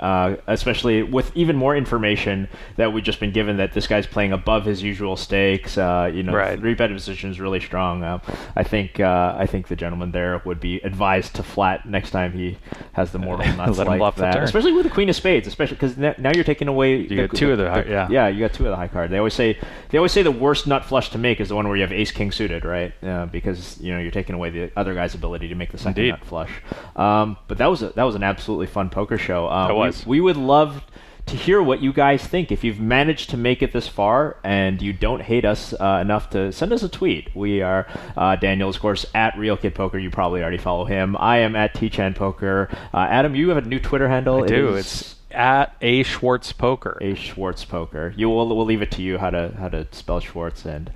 especially with even more information that we've just been given that this guy's playing above his usual stakes. Right. 3-bet in position is really strong. I think the gentleman there would be advised to flat next time he has the mortal nuts like that, especially with the Queen of Spades, especially because now you're taking away you got two of the high, you got 2 of the high card. They always say the worst nut flush to make is the one where you have ace king suited, right? Because you're taking away the other guy's ability to make the second nut flush. But that was an absolutely fun poker show. That was. We would love to hear what you guys think. If you've managed to make it this far and you don't hate us enough to send us a tweet. We are Daniel, of course, at RealKidPoker. You probably already follow him. I am at TChanPoker. Adam, you have a new Twitter handle. I do. It's at A Schwartz Poker. A Schwartz Poker. We'll leave it to you how to spell Schwartz, and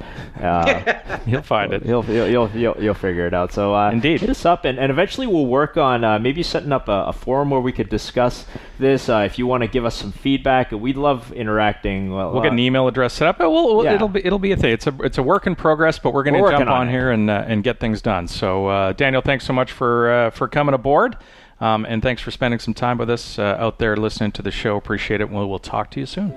you'll find it. You'll figure it out. So indeed, hit us up, and eventually we'll work on maybe setting up a forum where we could discuss this. If you want to give us some feedback, we'd love interacting. We'll get an email address set up. It'll be a thing. It's a work in progress, but we're going to jump on here and get things done. So Daniel, thanks so much for coming aboard. And thanks for spending some time with us out there listening to the show. Appreciate it. We'll talk to you soon.